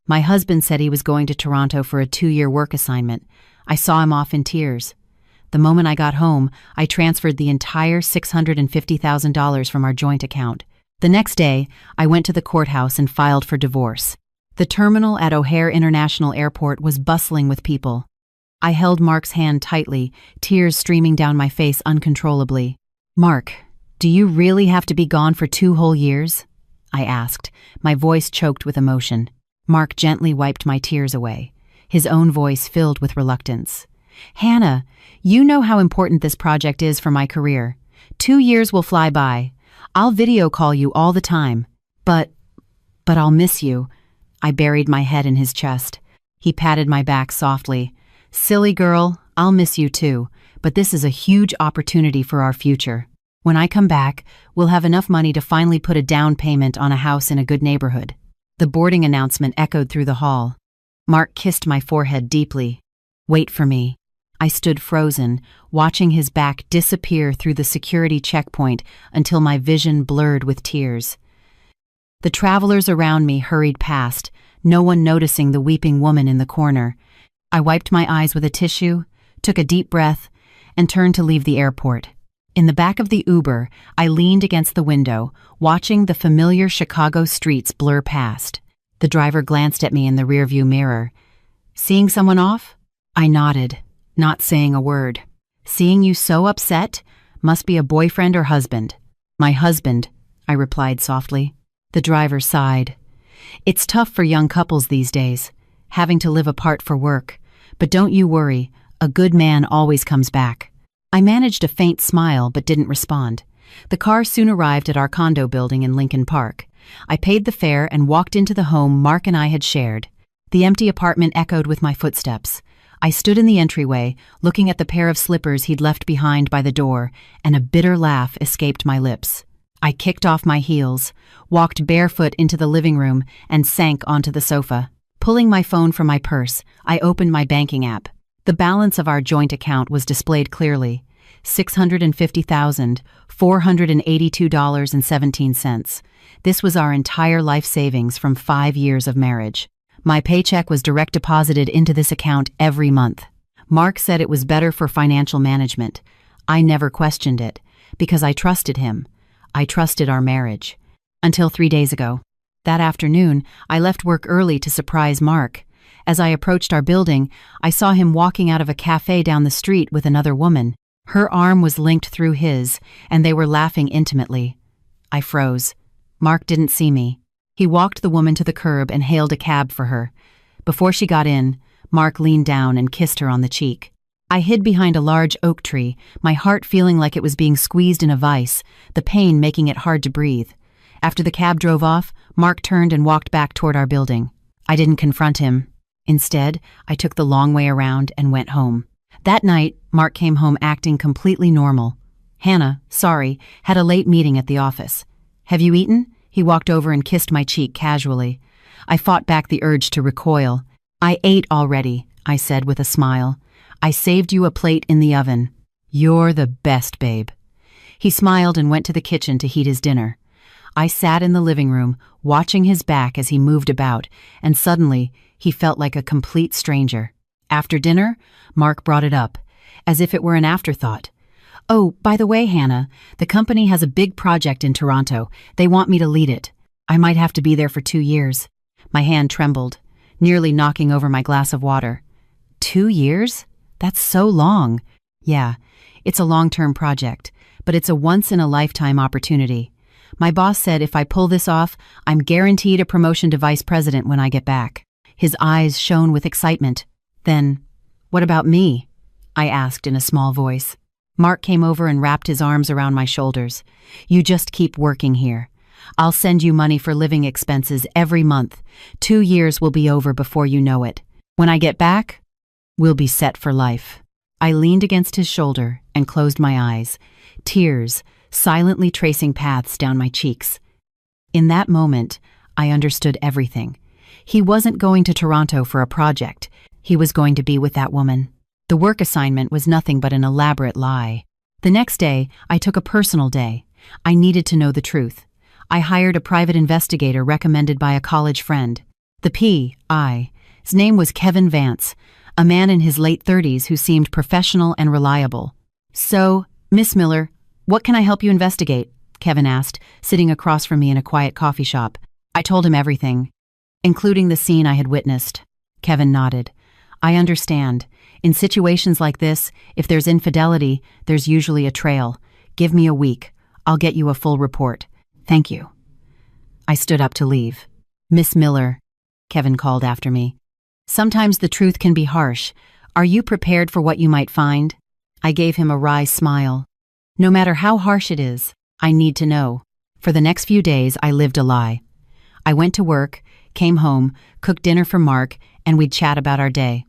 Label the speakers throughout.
Speaker 1: My husband said he was going to Toronto for a 2-year work assignment. I saw him off in tears. The moment I got home, I transferred the entire $650,000 from our joint account. The next day, I went to the courthouse and filed for divorce. The terminal at O'Hare International Airport was bustling with people. I held Mark's hand tightly, tears streaming down my face uncontrollably. "Mark, do you really have to be gone for 2 whole years?" I asked, my voice choked with emotion. Mark gently wiped my tears away, his own voice filled with reluctance. "Hannah, you know how important this project is for my career. 2 years will fly by. I'll video call you all the time. But I'll miss you." I buried my head in his chest. He patted my back softly. "Silly girl, I'll miss you too, but this is a huge opportunity for our future. When I come back, we'll have enough money to finally put a down payment on a house in a good neighborhood." The boarding announcement echoed through the hall. Mark kissed my forehead deeply. "Wait for me." I stood frozen, watching his back disappear through the security checkpoint until my vision blurred with tears. The travelers around me hurried past, no one noticing the weeping woman in the corner. I wiped my eyes with a tissue, took a deep breath, and turned to leave the airport. In the back of the Uber, I leaned against the window, watching the familiar Chicago streets blur past. The driver glanced at me in the rearview mirror. "Seeing someone off?" I nodded, not saying a word. "Seeing you so upset? Must be a boyfriend or husband." "My husband," I replied softly. The driver sighed. "It's tough for young couples these days, having to live apart for work. But don't you worry, a good man always comes back." I managed a faint smile but didn't respond. The car soon arrived at our condo building in Lincoln Park. I paid the fare and walked into the home Mark and I had shared. The empty apartment echoed with my footsteps. I stood in the entryway, looking at the pair of slippers he'd left behind by the door, and a bitter laugh escaped my lips. I kicked off my heels, walked barefoot into the living room, and sank onto the sofa. Pulling my phone from my purse, I opened my banking app. The balance of our joint account was displayed clearly: $650,482.17. This was our entire life savings from 5 years of marriage. My paycheck was direct deposited into this account every month. Mark said it was better for financial management. I never questioned it, because I trusted him. I trusted our marriage. Until 3 days ago. That afternoon, I left work early to surprise Mark. As I approached our building, I saw him walking out of a cafe down the street with another woman. Her arm was linked through his, and they were laughing intimately. I froze. Mark didn't see me. He walked the woman to the curb and hailed a cab for her. Before she got in, Mark leaned down and kissed her on the cheek. I hid behind a large oak tree, my heart feeling like it was being squeezed in a vice, the pain making it hard to breathe. After the cab drove off, Mark turned and walked back toward our building. I didn't confront him. Instead, I took the long way around and went home. That night, Mark came home acting completely normal. "Hannah, sorry, had a late meeting at the office." "Have you eaten?" He walked over and kissed my cheek casually. I fought back the urge to recoil. "I ate already," I said with a smile. "I saved you a plate in the oven." "You're the best, babe." He smiled and went to the kitchen to heat his dinner. I sat in the living room, watching his back as he moved about, and suddenly, he felt like a complete stranger. After dinner, Mark brought it up, as if it were an afterthought. "Oh, by the way, Hannah, the company has a big project in Toronto. They want me to lead it. I might have to be there for 2 years. My hand trembled, nearly knocking over my glass of water. 2 years? That's so long. Yeah, it's a long-term project, but it's a once-in-a-lifetime opportunity. My boss said if I pull this off, I'm guaranteed a promotion to vice president when I get back." His eyes shone with excitement. "Then, what about me?" I asked in a small voice. Mark came over and wrapped his arms around my shoulders. "You just keep working here. I'll send you money for living expenses every month. 2 years will be over before you know it. When I get back, we'll be set for life." I leaned against his shoulder and closed my eyes, tears silently tracing paths down my cheeks. In that moment, I understood everything. He wasn't going to Toronto for a project. He was going to be with that woman. The work assignment was nothing but an elaborate lie. The next day, I took a personal day. I needed to know the truth. I hired a private investigator recommended by a college friend. The P.I. His name was Kevin Vance, a man in his late 30s who seemed professional and reliable. "So, Miss Miller, what can I help you investigate?" Kevin asked, sitting across from me in a quiet coffee shop. I told him everything, including the scene I had witnessed. Kevin nodded. "I understand. In situations like this, if there's infidelity, there's usually a trail. Give me a week. I'll get you a full report." "Thank you." I stood up to leave. "Miss Miller," Kevin called after me. "Sometimes the truth can be harsh. Are you prepared for what you might find?" I gave him a wry smile. "No matter how harsh it is, I need to know." For the next few days, I lived a lie. I went to work, came home, cooked dinner for Mark, and we'd chat about our day.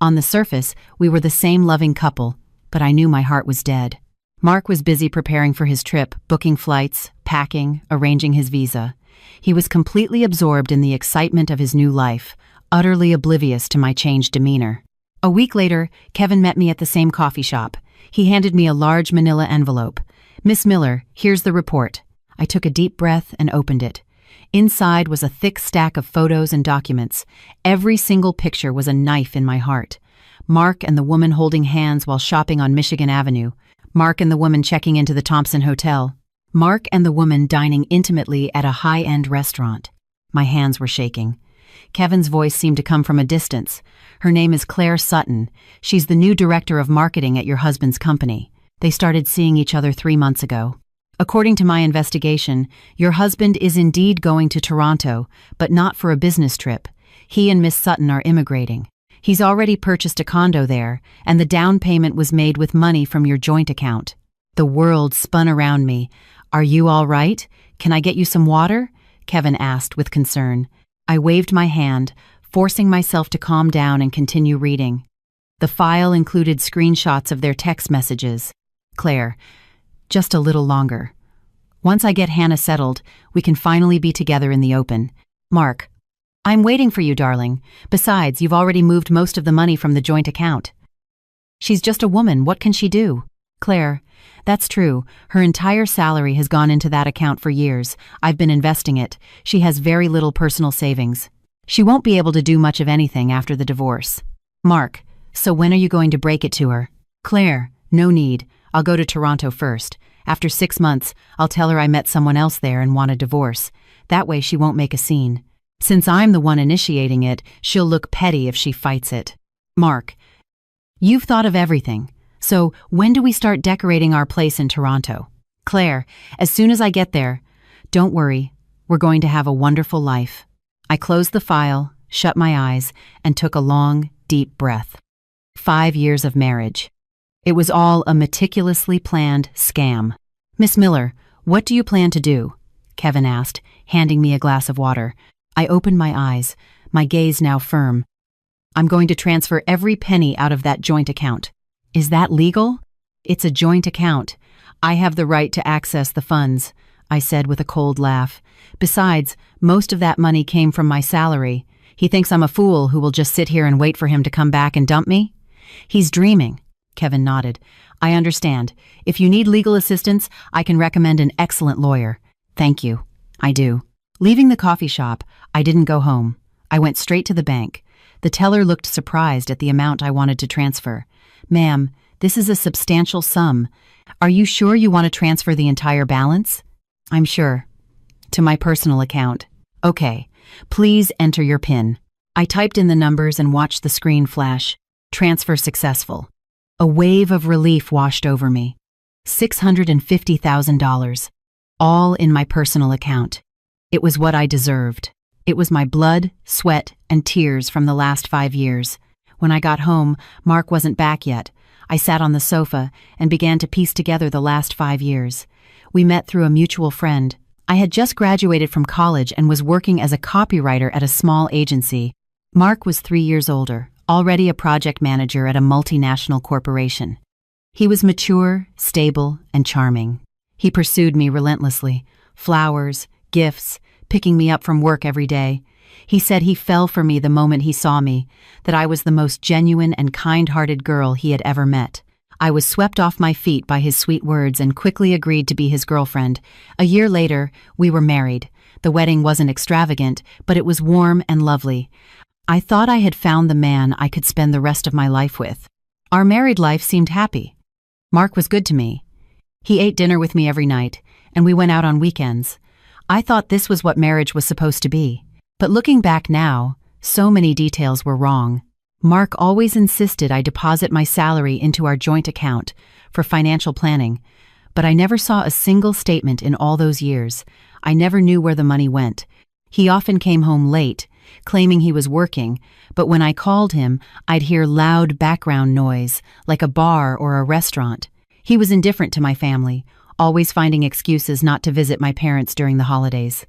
Speaker 1: On the surface, we were the same loving couple, but I knew my heart was dead. Mark was busy preparing for his trip, booking flights, packing, arranging his visa. He was completely absorbed in the excitement of his new life, utterly oblivious to my changed demeanor. A week later, Kevin met me at the same coffee shop. He handed me a large manila envelope. "Miss Miller, here's the report." I took a deep breath and opened it. Inside was a thick stack of photos and documents. Every single picture was a knife in my heart. Mark and the woman holding hands while shopping on Michigan Avenue. Mark and the woman checking into the Thompson Hotel. Mark and the woman dining intimately at a high-end restaurant. My hands were shaking. Kevin's voice seemed to come from a distance. "Her name is Claire Sutton. She's the new director of marketing at your husband's company. They started seeing each other 3 months ago. According to my investigation, your husband is indeed going to Toronto, but not for a business trip. He and Miss Sutton are immigrating. He's already purchased a condo there, and the down payment was made with money from your joint account." The world spun around me. "Are you all right? Can I get you some water?" Kevin asked with concern. I waved my hand, forcing myself to calm down and continue reading. The file included screenshots of their text messages. "Claire, just a little longer. Once I get Hannah settled, we can finally be together in the open. Mark, I'm waiting for you, darling. Besides, you've already moved most of the money from the joint account." "She's just a woman. What can she do?" "Claire, that's true. Her entire salary has gone into that account for years. I've been investing it. She has very little personal savings. She won't be able to do much of anything after the divorce." "Mark, so when are you going to break it to her?" "Claire, no need. I'll go to Toronto first. After 6 months, I'll tell her I met someone else there and want a divorce. That way she won't make a scene. Since I'm the one initiating it, she'll look petty if she fights it." "Mark, you've thought of everything. So when do we start decorating our place in Toronto?" "Claire, as soon as I get there. Don't worry, we're going to have a wonderful life." I closed the file, shut my eyes, and took a long, deep breath. 5 years of marriage. It was all a meticulously planned scam. "Miss Miller, what do you plan to do?" Kevin asked, handing me a glass of water. I opened my eyes, my gaze now firm. "I'm going to transfer every penny out of that joint account." "Is that legal?" "It's a joint account. I have the right to access the funds," I said with a cold laugh. "Besides, most of that money came from my salary. He thinks I'm a fool who will just sit here and wait for him to come back and dump me?" "He's dreaming." Kevin nodded. "I understand. If you need legal assistance, I can recommend an excellent lawyer." "Thank you." "I do." Leaving the coffee shop, I didn't go home. I went straight to the bank. The teller looked surprised at the amount I wanted to transfer. "Ma'am, this is a substantial sum. Are you sure you want to transfer the entire balance?" "I'm sure." "To my personal account." "Okay. Please enter your PIN." I typed in the numbers and watched the screen flash. Transfer successful. A wave of relief washed over me. $650,000. All in my personal account. It was what I deserved. It was my blood, sweat, and tears from the last 5 years. When I got home, Mark wasn't back yet. I sat on the sofa and began to piece together the last 5 years. We met through a mutual friend. I had just graduated from college and was working as a copywriter at a small agency. Mark was 3 years older, already a project manager at a multinational corporation. He was mature, stable, and charming. He pursued me relentlessly. Flowers, gifts, picking me up from work every day. He said he fell for me the moment he saw me, that I was the most genuine and kind-hearted girl he had ever met. I was swept off my feet by his sweet words and quickly agreed to be his girlfriend. A year later, we were married. The wedding wasn't extravagant, but it was warm and lovely. I thought I had found the man I could spend the rest of my life with. Our married life seemed happy. Mark was good to me. He ate dinner with me every night, and we went out on weekends. I thought this was what marriage was supposed to be. But looking back now, so many details were wrong. Mark always insisted I deposit my salary into our joint account for financial planning, but I never saw a single statement in all those years. I never knew where the money went. He often came home late, claiming he was working, but when I called him, I'd hear loud background noise, like a bar or a restaurant. He was indifferent to my family, always finding excuses not to visit my parents during the holidays.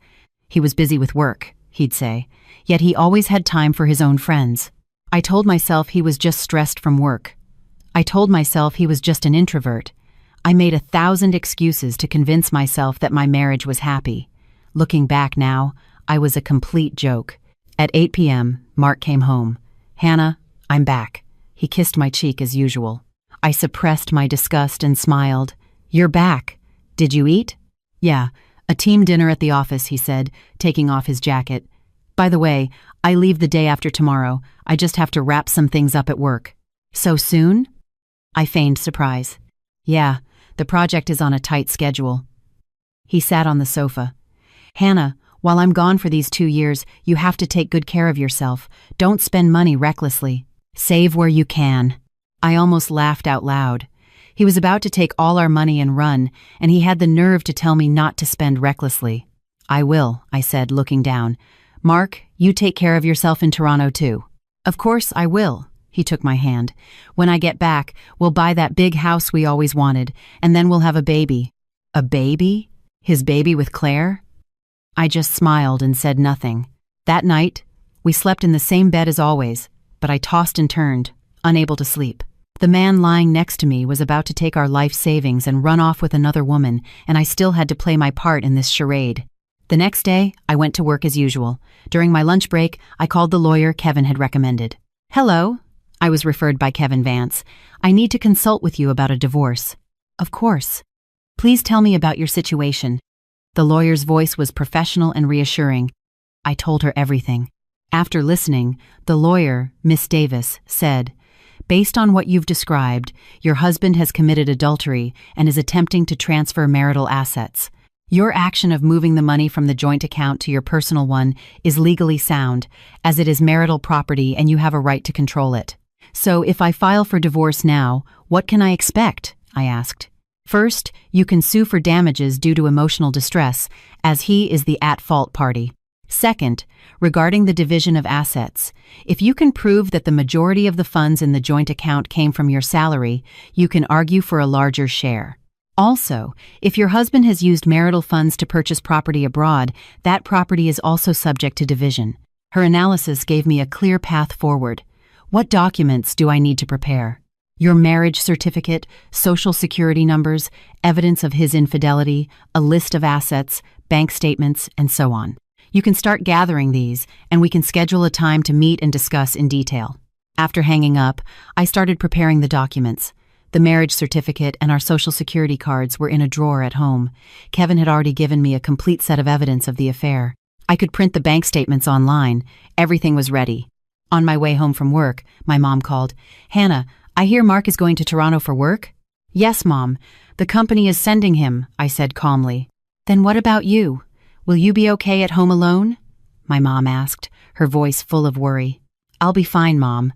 Speaker 1: He was busy with work, he'd say, yet he always had time for his own friends. I told myself he was just stressed from work. I told myself he was just an introvert. I made 1,000 excuses to convince myself that my marriage was happy. Looking back now, I was a complete joke. At 8 p.m., Mark came home. "Hannah, I'm back." He kissed my cheek as usual. I suppressed my disgust and smiled. "You're back. Did you eat?" "Yeah, a team dinner at the office," he said, taking off his jacket. "By the way, I leave the day after tomorrow. I just have to wrap some things up at work." "So soon?" I feigned surprise. "Yeah, the project is on a tight schedule." He sat on the sofa. "Hannah, while I'm gone for these 2 years, you have to take good care of yourself. Don't spend money recklessly. Save where you can." I almost laughed out loud. He was about to take all our money and run, and he had the nerve to tell me not to spend recklessly. "I will," I said, looking down. "Mark, you take care of yourself in Toronto too." "Of course I will." He took my hand. "When I get back, we'll buy that big house we always wanted, and then we'll have a baby." "A baby? His baby with Claire?" I just smiled and said nothing. That night, we slept in the same bed as always, but I tossed and turned, unable to sleep. The man lying next to me was about to take our life savings and run off with another woman, and I still had to play my part in this charade. The next day, I went to work as usual. During my lunch break, I called the lawyer Kevin had recommended. "Hello," I was referred by Kevin Vance. "I need to consult with you about a divorce." "Of course. Please tell me about your situation." The lawyer's voice was professional and reassuring. I told her everything. After listening, the lawyer, Miss Davis, said, "Based on what you've described, your husband has committed adultery and is attempting to transfer marital assets. Your action of moving the money from the joint account to your personal one is legally sound, as it is marital property and you have a right to control it. So if I file for divorce now, what can I expect?" I asked. "First, you can sue for damages due to emotional distress, as he is the at-fault party. Second, regarding the division of assets, if you can prove that the majority of the funds in the joint account came from your salary, you can argue for a larger share. Also, if your husband has used marital funds to purchase property abroad, that property is also subject to division." Her analysis gave me a clear path forward. "What documents do I need to prepare?" "Your marriage certificate, social security numbers, evidence of his infidelity, a list of assets, bank statements, and so on. You can start gathering these, and we can schedule a time to meet and discuss in detail." After hanging up, I started preparing the documents. The marriage certificate and our social security cards were in a drawer at home. Kevin had already given me a complete set of evidence of the affair. I could print the bank statements online. Everything was ready. On my way home from work, my mom called. "Hannah, I hear Mark is going to Toronto for work?" "Yes, Mom. The company is sending him," I said calmly. "Then what about you? Will you be okay at home alone?" my mom asked, her voice full of worry. "I'll be fine, Mom.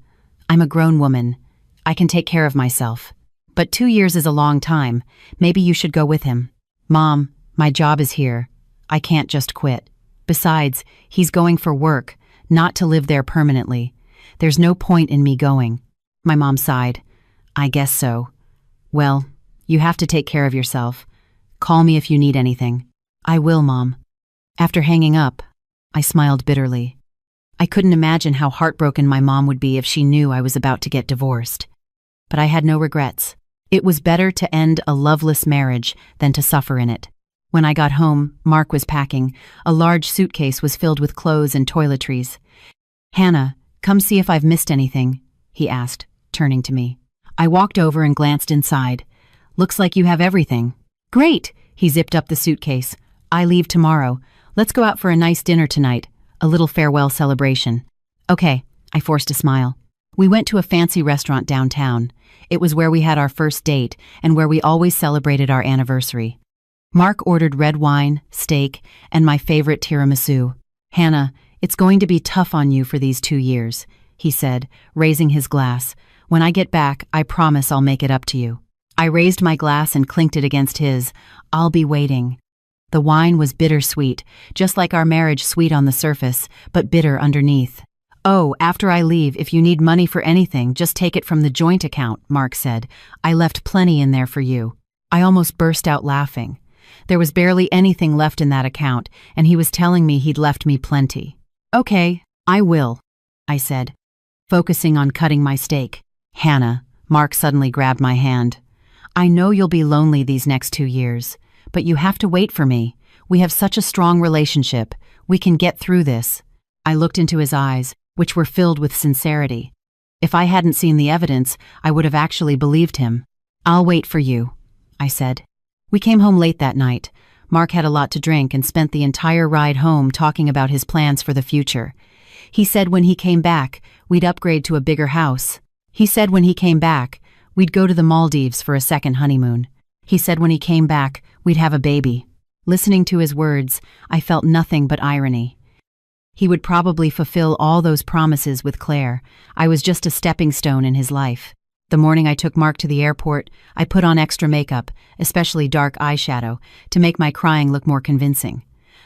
Speaker 1: I'm a grown woman. I can take care of myself. But 2 years is a long time. Maybe you should go with him." "Mom, my job is here. I can't just quit. Besides, he's going for work, not to live there permanently. There's no point in me going." My mom sighed. "I guess so. Well, you have to take care of yourself. Call me if you need anything." "I will, Mom." After hanging up, I smiled bitterly. I couldn't imagine how heartbroken my mom would be if she knew I was about to get divorced. But I had no regrets. It was better to end a loveless marriage than to suffer in it. When I got home, Mark was packing. A large suitcase was filled with clothes and toiletries. "Hannah, come see if I've missed anything," he asked, turning to me. I walked over and glanced inside. "Looks like you have everything." "Great!" He zipped up the suitcase. "I leave tomorrow. Let's go out for a nice dinner tonight, a little farewell celebration. Okay, I forced a smile. We went to a fancy restaurant downtown. It was where we had our first date and where we always celebrated our anniversary. Mark ordered red wine, steak, and my favorite tiramisu. Hannah, it's going to be tough on you for these 2 years, he said, raising his glass. When I get back, I promise I'll make it up to you. I raised my glass and clinked it against his. I'll be waiting. The wine was bittersweet, just like our marriage, sweet on the surface, but bitter underneath. Oh, after I leave, if you need money for anything, just take it from the joint account, Mark said. I left plenty in there for you. I almost burst out laughing. There was barely anything left in that account, and he was telling me he'd left me plenty. Okay, I will, I said, focusing on cutting my steak. Hannah, Mark suddenly grabbed my hand. I know you'll be lonely these next 2 years, but you have to wait for me. We have such a strong relationship. We can get through this. I looked into his eyes, which were filled with sincerity. If I hadn't seen the evidence, I would have actually believed him. I'll wait for you, I said. We came home late that night. Mark had a lot to drink and spent the entire ride home talking about his plans for the future. He said when he came back, we'd upgrade to a bigger house. He said when he came back, we'd go to the Maldives for a second honeymoon. He said when he came back, we'd have a baby. Listening to his words, I felt nothing but irony. He would probably fulfill all those promises with Claire. I was just a stepping stone in his life. The morning I took Mark to the airport, I put on extra makeup, especially dark eyeshadow, to make my crying look more convincing.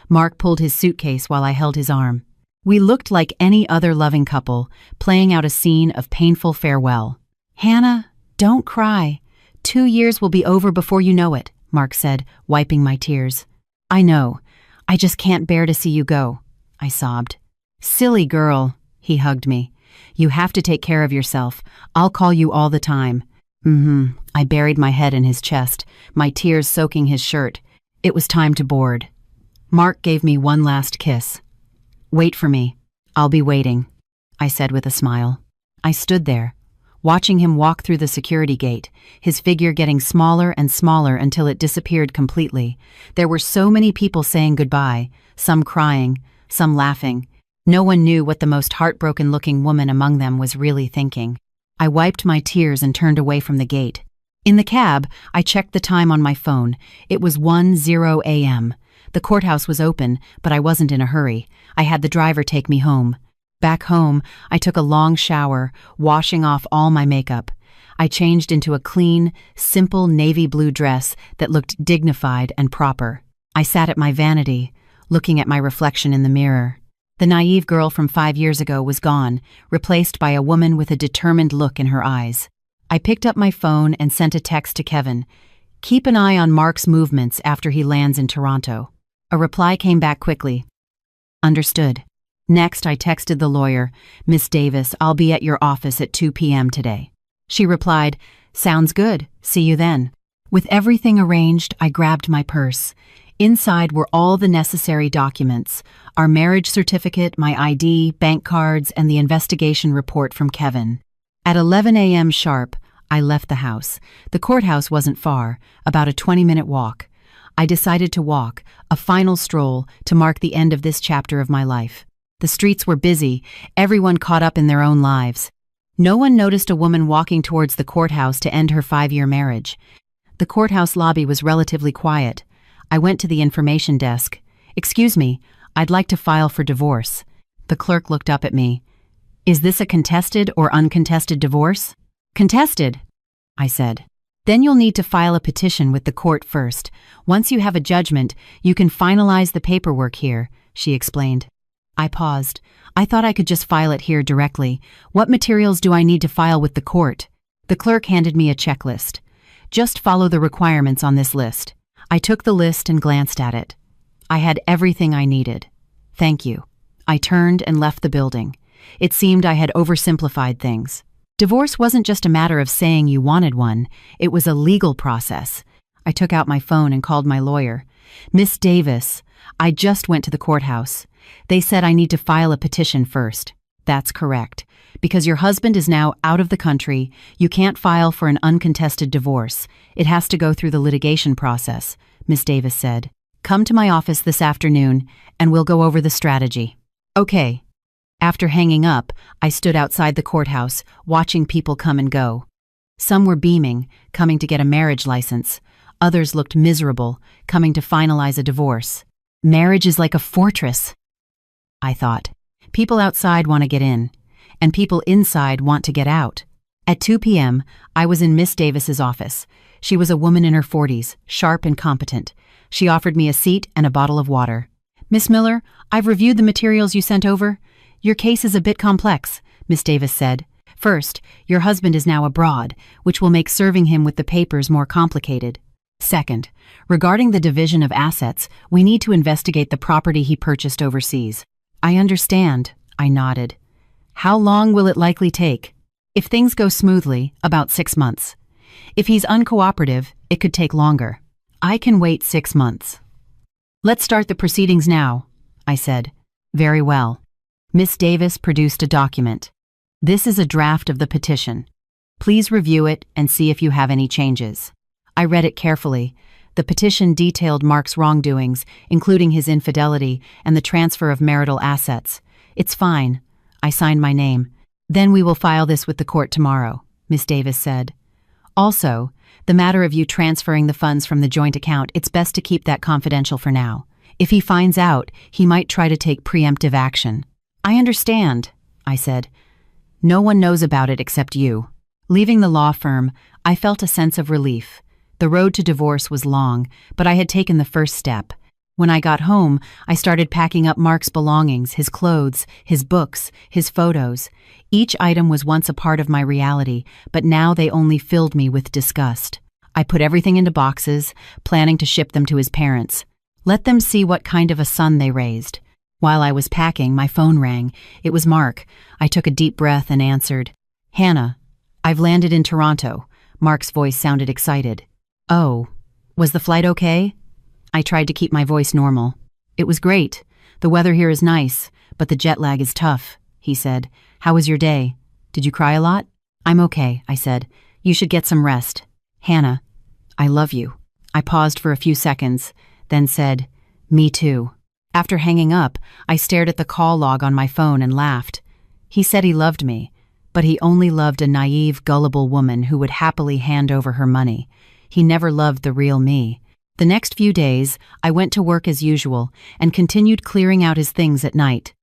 Speaker 1: Mark pulled his suitcase while I held his arm. We looked like any other loving couple, playing out a scene of painful farewell. Hannah, don't cry. 2 years will be over before you know it, Mark said, wiping my tears. I know. I just can't bear to see you go, I sobbed. Silly girl, he hugged me. You have to take care of yourself. I'll call you all the time. I buried my head in his chest, my tears soaking his shirt. It was time to board. Mark gave me one last kiss. Wait for me. I'll be waiting, I said with a smile. I stood there, watching him walk through the security gate, his figure getting smaller and smaller until it disappeared completely. There were so many people saying goodbye, some crying, some laughing. No one knew what the most heartbroken-looking woman among them was really thinking. I wiped my tears and turned away from the gate. In the cab, I checked the time on my phone. It was 1:00 a.m. The courthouse was open, but I wasn't in a hurry. I had the driver take me home. Back home, I took a long shower, washing off all my makeup. I changed into a clean, simple navy blue dress that looked dignified and proper. I sat at my vanity, looking at my reflection in the mirror. The naive girl from 5 years ago was gone, replaced by a woman with a determined look in her eyes. I picked up my phone and sent a text to Kevin. Keep an eye on Mark's movements after he lands in Toronto. A reply came back quickly. Understood. Next, I texted the lawyer, Miss Davis, I'll be at your office at 2 p.m. today. She replied, sounds good. See you then. With everything arranged, I grabbed my purse. Inside were all the necessary documents, our marriage certificate, my ID, bank cards, and the investigation report from Kevin. At 11 a.m. sharp, I left the house. The courthouse wasn't far, about a 20-minute walk. I decided to walk, a final stroll, to mark the end of this chapter of my life. The streets were busy, everyone caught up in their own lives. No one noticed a woman walking towards the courthouse to end her 5-year marriage. The courthouse lobby was relatively quiet. I went to the information desk. Excuse me, I'd like to file for divorce. The clerk looked up at me. Is this a contested or uncontested divorce? Contested, I said. Then you'll need to file a petition with the court first. Once you have a judgment, you can finalize the paperwork here, she explained. I paused. I thought I could just file it here directly. What materials do I need to file with the court? The clerk handed me a checklist. Just follow the requirements on this list. I took the list and glanced at it. I had everything I needed. Thank you. I turned and left the building. It seemed I had oversimplified things. Divorce wasn't just a matter of saying you wanted one. It was a legal process. I took out my phone and called my lawyer. Miss Davis, I just went to the courthouse. They said I need to file a petition first. That's correct. Because your husband is now out of the country, you can't file for an uncontested divorce. It has to go through the litigation process, Miss Davis said. Come to my office this afternoon, and we'll go over the strategy. Okay. After hanging up, I stood outside the courthouse, watching people come and go. Some were beaming, coming to get a marriage license. Others looked miserable, coming to finalize a divorce. Marriage is like a fortress, I thought. People outside want to get in, and people inside want to get out. At 2 p.m., I was in Miss Davis's office. She was a woman in her 40s, sharp and competent. She offered me a seat and a bottle of water. Miss Miller, I've reviewed the materials you sent over. Your case is a bit complex, Miss Davis said. First, your husband is now abroad, which will make serving him with the papers more complicated. Second, regarding the division of assets, we need to investigate the property he purchased overseas. I understand, I nodded. How long will it likely take? If things go smoothly, about 6 months. If he's uncooperative, it could take longer. I can wait 6 months. Let's start the proceedings now, I said. Very well. Miss Davis produced a document. This is a draft of the petition. Please review it and see if you have any changes. I read it carefully. The petition detailed Mark's wrongdoings, including his infidelity and the transfer of marital assets. It's fine. I signed my name. Then we will file this with the court tomorrow, Miss Davis said. Also, the matter of you transferring the funds from the joint account, it's best to keep that confidential for now. If he finds out, he might try to take preemptive action. I understand, I said. No one knows about it except you. Leaving the law firm, I felt a sense of relief. The road to divorce was long, but I had taken the first step. When I got home, I started packing up Mark's belongings, his clothes, his books, his photos. Each item was once a part of my reality, but now they only filled me with disgust. I put everything into boxes, planning to ship them to his parents. Let them see what kind of a son they raised. While I was packing, my phone rang. It was Mark. I took a deep breath and answered. Hannah, I've landed in Toronto. Mark's voice sounded excited. Oh, was the flight okay? I tried to keep my voice normal. It was great. The weather here is nice, but the jet lag is tough, he said. How was your day? Did you cry a lot? I'm okay, I said. You should get some rest. Hannah, I love you. I paused for a few seconds, then said, me too. After hanging up, I stared at the call log on my phone and laughed. He said he loved me, but he only loved a naive, gullible woman who would happily hand over her money. He never loved the real me. The next few days, I went to work as usual and continued clearing out his things at night.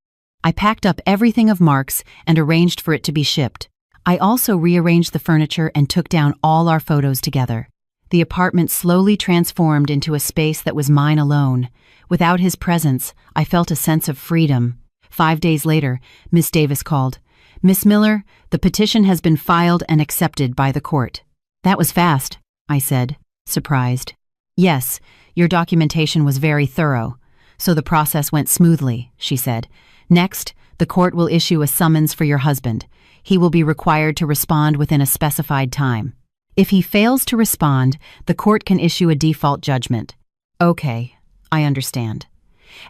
Speaker 1: I packed up everything of Mark's and arranged for it to be shipped. I also rearranged the furniture and took down all our photos together. The apartment slowly transformed into a space that was mine alone. Without his presence, I felt a sense of freedom. 5 days later, Miss Davis called. Miss Miller, the petition has been filed and accepted by the court. That was fast, I said, surprised. Yes, your documentation was very thorough, so the process went smoothly, she said. Next, the court will issue a summons for your husband. He will be required to respond within a specified time. If he fails to respond, the court can issue a default judgment. Okay, I understand.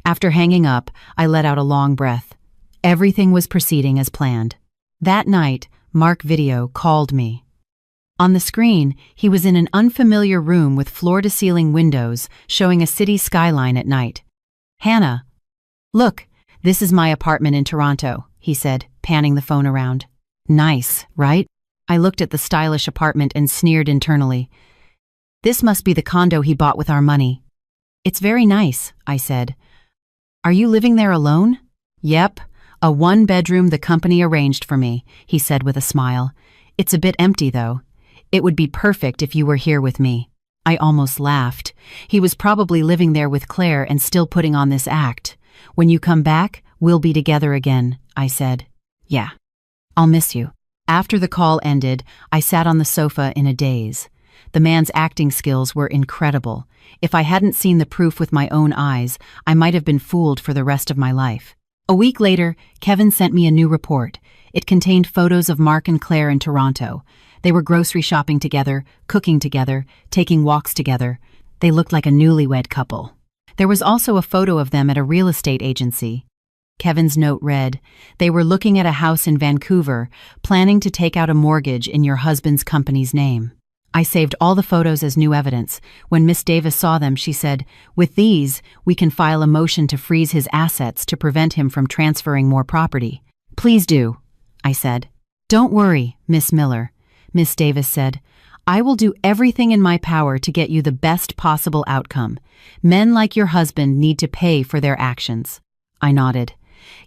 Speaker 1: After hanging up, I let out a long breath. Everything was proceeding as planned. That night, Mark Video called me. On the screen, he was in an unfamiliar room with floor-to-ceiling windows showing a city skyline at night. Hannah, look, this is my apartment in Toronto, he said, panning the phone around. Nice, right? I looked at the stylish apartment and sneered internally. This must be the condo he bought with our money. It's very nice, I said. Are you living there alone? Yep, a 1-bedroom the company arranged for me, he said with a smile. It's a bit empty, though. It would be perfect if you were here with me. I almost laughed. He was probably living there with Claire and still putting on this act. When you come back, we'll be together again, I said. Yeah. I'll miss you. After the call ended, I sat on the sofa in a daze. The man's acting skills were incredible. If I hadn't seen the proof with my own eyes, I might have been fooled for the rest of my life. A week later, Kevin sent me a new report. It contained photos of Mark and Claire in Toronto. They were grocery shopping together, cooking together, taking walks together. They looked like a newlywed couple. There was also a photo of them at a real estate agency. Kevin's note read, they were looking at a house in Vancouver, planning to take out a mortgage in your husband's company's name. I saved all the photos as new evidence. When Miss Davis saw them, she said, "With these, we can file a motion to freeze his assets to prevent him from transferring more property." "Please do," I said. "Don't worry, Miss Miller," Miss Davis said. "I will do everything in my power to get you the best possible outcome. Men like your husband need to pay for their actions." I nodded.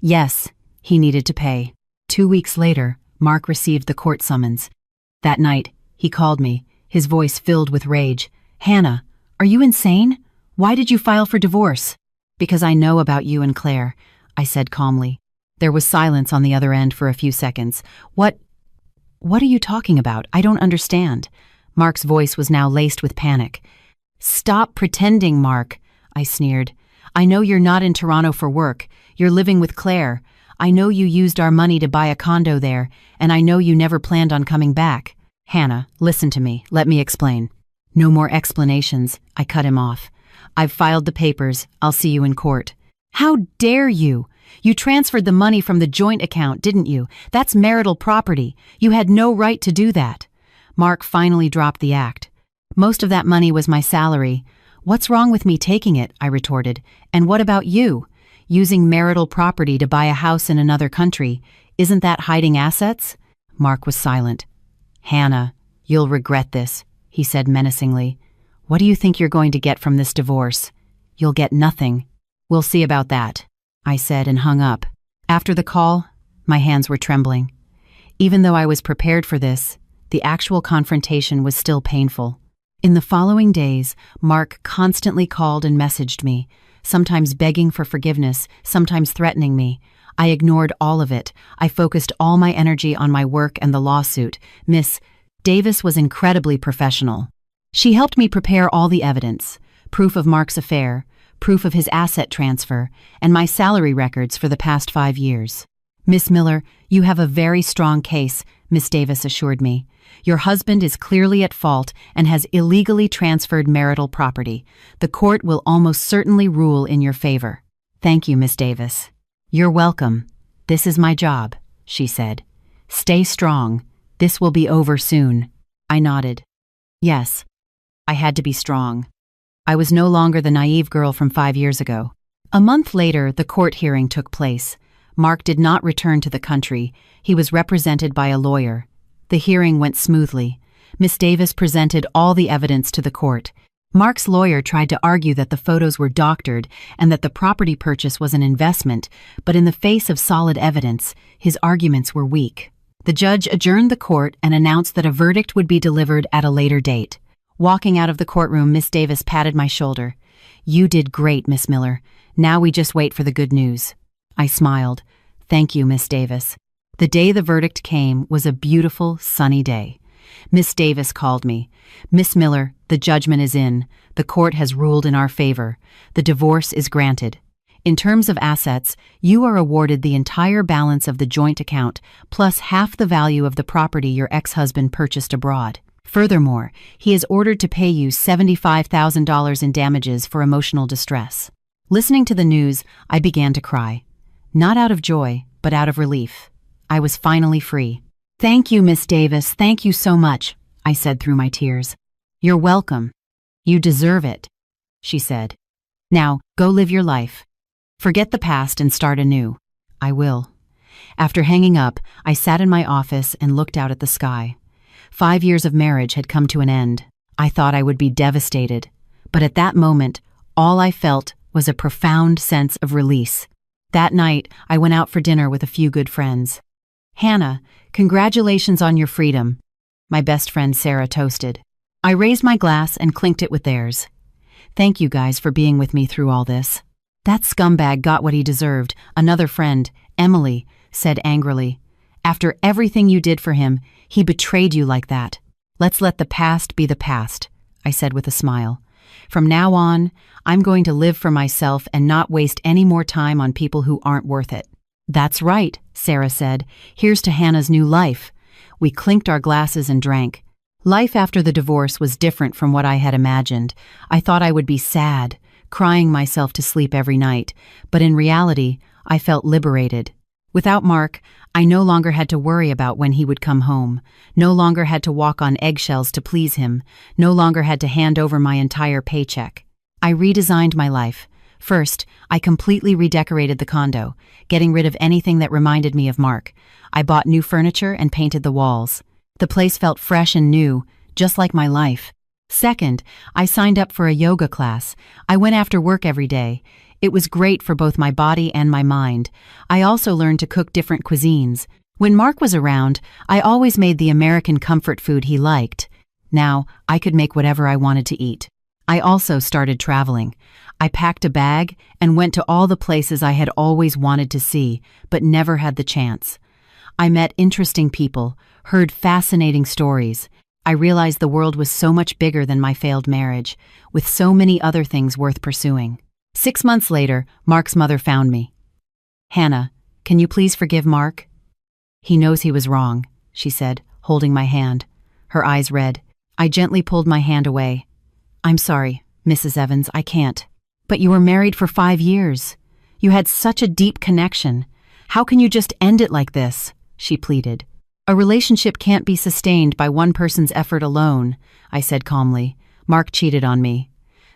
Speaker 1: Yes, he needed to pay. 2 weeks later, Mark received the court summons. That night, he called me, his voice filled with rage. "Hannah, are you insane? Why did you file for divorce?" "Because I know about you and Claire," I said calmly. There was silence on the other end for a few seconds. What are you talking about? I don't understand." Mark's voice was now laced with panic. "Stop pretending, Mark," I sneered. "I know you're not in Toronto for work. You're living with Claire. I know you used our money to buy a condo there, and I know you never planned on coming back." "Hannah, listen to me. Let me explain." "No more explanations," I cut him off. "I've filed the papers. I'll see you in court." "How dare you? You transferred the money from the joint account, didn't you? That's marital property. You had no right to do that." Mark finally dropped the act. "Most of that money was my salary. What's wrong with me taking it?" I retorted. "And what about you? Using marital property to buy a house in another country, isn't that hiding assets?" Mark was silent. "Hannah, you'll regret this," he said menacingly. "What do you think you're going to get from this divorce?" "You'll get nothing." "We'll see about that," I said and hung up. After the call, my hands were trembling. Even though I was prepared for this, the actual confrontation was still painful. In the following days, Mark constantly called and messaged me, sometimes begging for forgiveness, sometimes threatening me. I ignored all of it. I focused all my energy on my work and the lawsuit. Miss Davis was incredibly professional. She helped me prepare all the evidence, proof of Mark's affair, proof of his asset transfer, and my salary records for the past 5 years. "Miss Miller, you have a very strong case," Miss Davis assured me. "Your husband is clearly at fault and has illegally transferred marital property. The court will almost certainly rule in your favor." "Thank you, Miss Davis." "You're welcome. This is my job," she said. "Stay strong. This will be over soon." I nodded. Yes, I had to be strong. I was no longer the naive girl from 5 years ago. A month later, the court hearing took place. Mark did not return to the country. He was represented by a lawyer. The hearing went smoothly. Miss Davis presented all the evidence to the court. Mark's lawyer tried to argue that the photos were doctored and that the property purchase was an investment, but in the face of solid evidence, his arguments were weak. The judge adjourned the court and announced that a verdict would be delivered at a later date. Walking out of the courtroom, Miss Davis patted my shoulder. "You did great, Miss Miller. Now we just wait for the good news." I smiled. "Thank you, Miss Davis." The day the verdict came was a beautiful, sunny day. Miss Davis called me. "Miss Miller, the judgment is in. The court has ruled in our favor. The divorce is granted. In terms of assets, you are awarded the entire balance of the joint account, plus half the value of the property your ex-husband purchased abroad. Furthermore, he is ordered to pay you $75,000 in damages for emotional distress." Listening to the news, I began to cry. Not out of joy, but out of relief. I was finally free. "Thank you, Miss Davis, thank you so much," I said through my tears. "You're welcome. You deserve it," she said. "Now, go live your life. Forget the past and start anew." "I will." After hanging up, I sat in my office and looked out at the sky. 5 years of marriage had come to an end. I thought I would be devastated, but at that moment, all I felt was a profound sense of release. That night, I went out for dinner with a few good friends. "Hannah, congratulations on your freedom," my best friend Sarah toasted. I raised my glass and clinked it with theirs. "Thank you guys for being with me through all this." "That scumbag got what he deserved," another friend, Emily, said angrily. "After everything you did for him, he betrayed you like that." "Let's let the past be the past," I said with a smile. "From now on, I'm going to live for myself and not waste any more time on people who aren't worth it." "That's right," Sarah said. "Here's to Hannah's new life." We clinked our glasses and drank. Life after the divorce was different from what I had imagined. I thought I would be sad, crying myself to sleep every night, but in reality, I felt liberated. Without Mark, I no longer had to worry about when he would come home, no longer had to walk on eggshells to please him, no longer had to hand over my entire paycheck. I redesigned my life. First, I completely redecorated the condo, getting rid of anything that reminded me of Mark. I bought new furniture and painted the walls. The place felt fresh and new, just like my life. Second, I signed up for a yoga class. I went after work every day. It was great for both my body and my mind. I also learned to cook different cuisines. When Mark was around, I always made the American comfort food he liked. Now, I could make whatever I wanted to eat. I also started traveling. I packed a bag and went to all the places I had always wanted to see, but never had the chance. I met interesting people, heard fascinating stories. I realized the world was so much bigger than my failed marriage, with so many other things worth pursuing. 6 months later, Mark's mother found me. "Hannah, can you please forgive Mark?" "He knows he was wrong," she said, holding my hand. Her eyes red. I gently pulled my hand away. "I'm sorry, Mrs. Evans, I can't." "But you were married for 5 years. You had such a deep connection. How can you just end it like this?" she pleaded. "A relationship can't be sustained by one person's effort alone," I said calmly. "Mark cheated on me.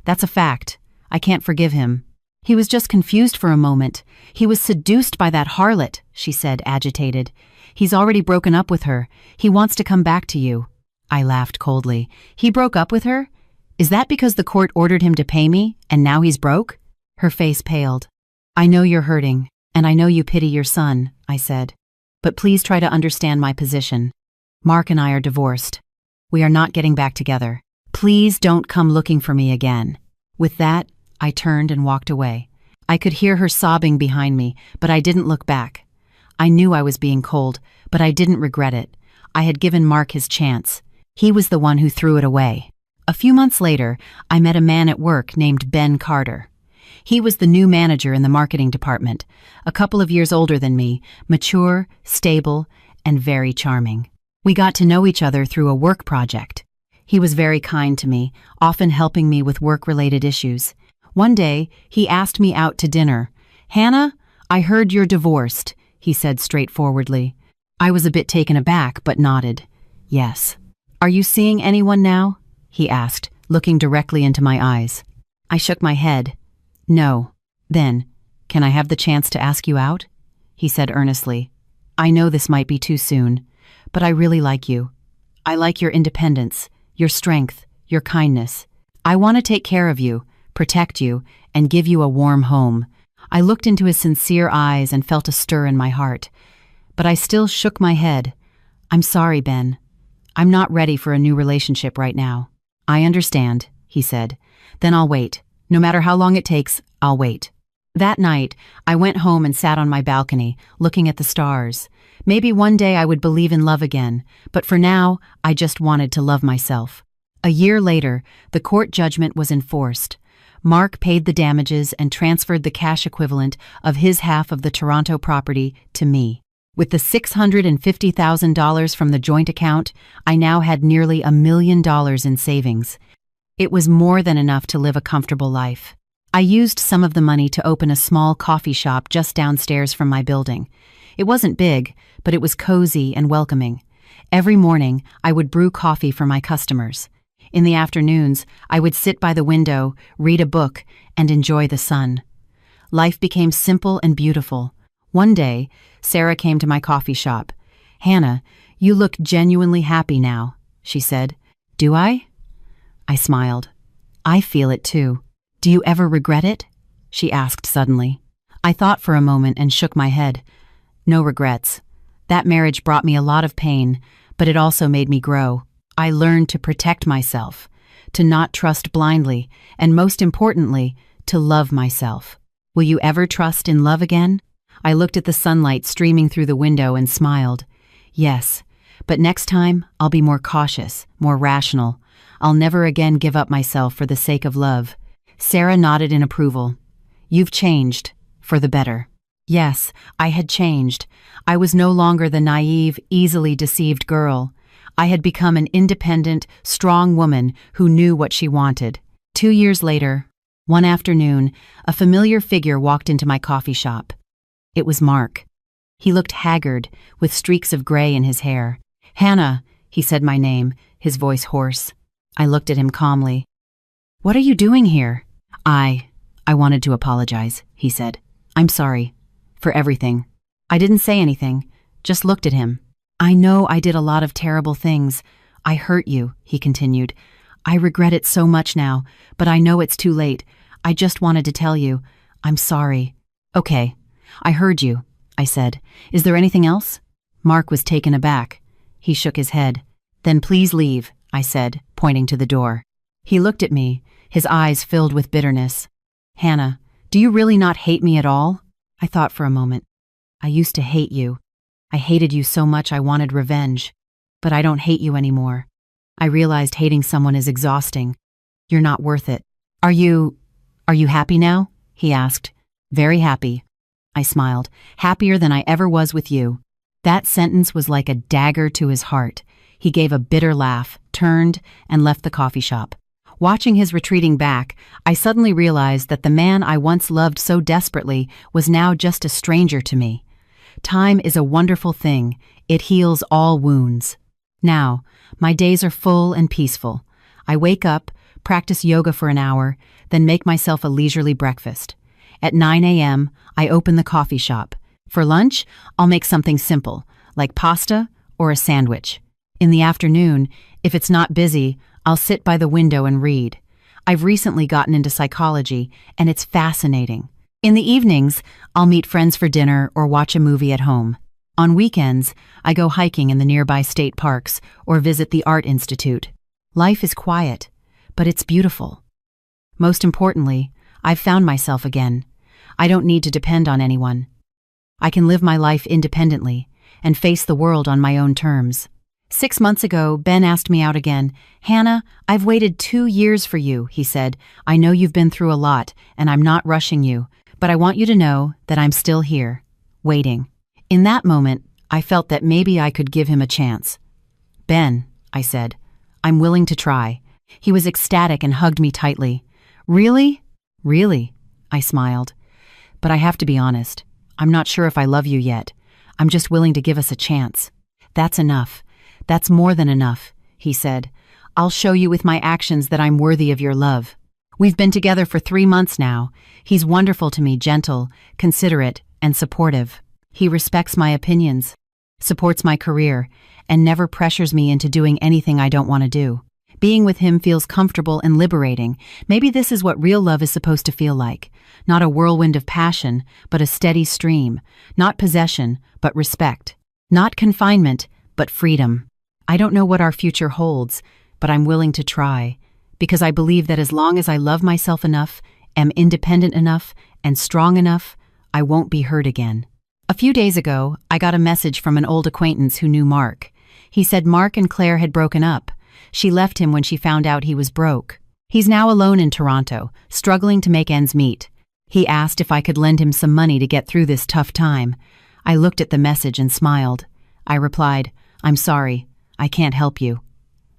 Speaker 1: That's a fact. I can't forgive him." "He was just confused for a moment. He was seduced by that harlot," she said, agitated. "He's already broken up with her. He wants to come back to you." I laughed coldly. "He broke up with her? Is that because the court ordered him to pay me, and now he's broke?" Her face paled. "I know you're hurting, and I know you pity your son," I said. "But please try to understand my position. Mark and I are divorced. We are not getting back together. Please don't come looking for me again." With that, I turned and walked away. I could hear her sobbing behind me, but I didn't look back. I knew I was being cold, but I didn't regret it. I had given Mark his chance. He was the one who threw it away. A few months later, I met a man at work named Ben Carter. He was the new manager in the marketing department, a couple of years older than me, mature, stable, and very charming. We got to know each other through a work project. He was very kind to me, often helping me with work-related issues. One day, he asked me out to dinner. "Hannah, I heard you're divorced," he said straightforwardly. I was a bit taken aback, but nodded. "Yes." "Are you seeing anyone now?" he asked, looking directly into my eyes. I shook my head. "No." "Then, can I have the chance to ask you out?" he said earnestly. "I know this might be too soon, but I really like you. I like your independence, your strength, your kindness. I want to take care of you, protect you, and give you a warm home." I looked into his sincere eyes and felt a stir in my heart. But I still shook my head. "I'm sorry, Ben. I'm not ready for a new relationship right now." "I understand," he said. "Then I'll wait. No matter how long it takes, I'll wait." That night, I went home and sat on my balcony, looking at the stars. Maybe one day I would believe in love again, but for now, I just wanted to love myself. A year later, the court judgment was enforced. Mark paid the damages and transferred the cash equivalent of his half of the Toronto property to me. With the $650,000 from the joint account, I now had nearly $1 million in savings. It was more than enough to live a comfortable life. I used some of the money to open a small coffee shop just downstairs from my building. It wasn't big, but it was cozy and welcoming. Every morning, I would brew coffee for my customers. In the afternoons, I would sit by the window, read a book, and enjoy the sun. Life became simple and beautiful. One day, Sarah came to my coffee shop. "Hannah, you look genuinely happy now," she said. "Do I?" I smiled. "I feel it too. Do you ever regret it?" she asked suddenly. I thought for a moment and shook my head. No regrets. That marriage brought me a lot of pain, but it also made me grow. I learned to protect myself, to not trust blindly, and most importantly, to love myself. Will you ever trust in love again? I looked at the sunlight streaming through the window and smiled. Yes, but next time I'll be more cautious, more rational. I'll never again give up myself for the sake of love. Sarah nodded in approval. "You've changed, for the better." Yes, I had changed. I was no longer the naive, easily deceived girl. I had become an independent, strong woman who knew what she wanted. 2 years later, one afternoon, a familiar figure walked into my coffee shop. It was Mark. He looked haggard, with streaks of gray in his hair. "Hannah," he said my name, his voice hoarse. I looked at him calmly. "What are you doing here?" I wanted to apologize," he said. "I'm sorry. For everything." I didn't say anything, just looked at him. "I know I did a lot of terrible things. I hurt you," he continued. "I regret it so much now, but I know it's too late. I just wanted to tell you, I'm sorry." "Okay, I heard you," I said. "Is there anything else?" Mark was taken aback. He shook his head. "Then please leave," I said, pointing to the door. He looked at me, his eyes filled with bitterness. "Hannah, do you really not hate me at all?" I thought for a moment. "I used to hate you. I hated you so much I wanted revenge. But I don't hate you anymore. I realized hating someone is exhausting. You're not worth it. Are you happy now?" he asked. "Very happy." I smiled. "Happier than I ever was with you." That sentence was like a dagger to his heart. He gave a bitter laugh, turned, and left the coffee shop. Watching his retreating back, I suddenly realized that the man I once loved so desperately was now just a stranger to me. Time is a wonderful thing. It heals all wounds. Now, my days are full and peaceful. I wake up, practice yoga for an hour, then make myself a leisurely breakfast. At 9 a.m., I open the coffee shop. For lunch, I'll make something simple, like pasta or a sandwich. In the afternoon, if it's not busy, I'll sit by the window and read. I've recently gotten into psychology, and it's fascinating. In the evenings, I'll meet friends for dinner or watch a movie at home. On weekends, I go hiking in the nearby state parks or visit the Art Institute. Life is quiet, but it's beautiful. Most importantly, I've found myself again. I don't need to depend on anyone. I can live my life independently and face the world on my own terms. 6 months ago, Ben asked me out again. "Hannah, I've waited 2 years for you," he said. "I know you've been through a lot, and I'm not rushing you, but I want you to know that I'm still here, waiting." In that moment, I felt that maybe I could give him a chance. "Ben," I said, "I'm willing to try." He was ecstatic and hugged me tightly. "Really?" "Really," I smiled. "But I have to be honest. I'm not sure if I love you yet. I'm just willing to give us a chance." "That's enough. That's more than enough," he said. "I'll show you with my actions that I'm worthy of your love." We've been together for 3 months now. He's wonderful to me, gentle, considerate, and supportive. He respects my opinions, supports my career, and never pressures me into doing anything I don't want to do. Being with him feels comfortable and liberating. Maybe this is what real love is supposed to feel like. Not a whirlwind of passion, but a steady stream. Not possession, but respect. Not confinement, but freedom. I don't know what our future holds, but I'm willing to try, because I believe that as long as I love myself enough, am independent enough, and strong enough, I won't be hurt again. A few days ago, I got a message from an old acquaintance who knew Mark. He said Mark and Claire had broken up. She left him when she found out he was broke. He's now alone in Toronto, struggling to make ends meet. He asked if I could lend him some money to get through this tough time. I looked at the message and smiled. I replied, "I'm sorry, I can't help you."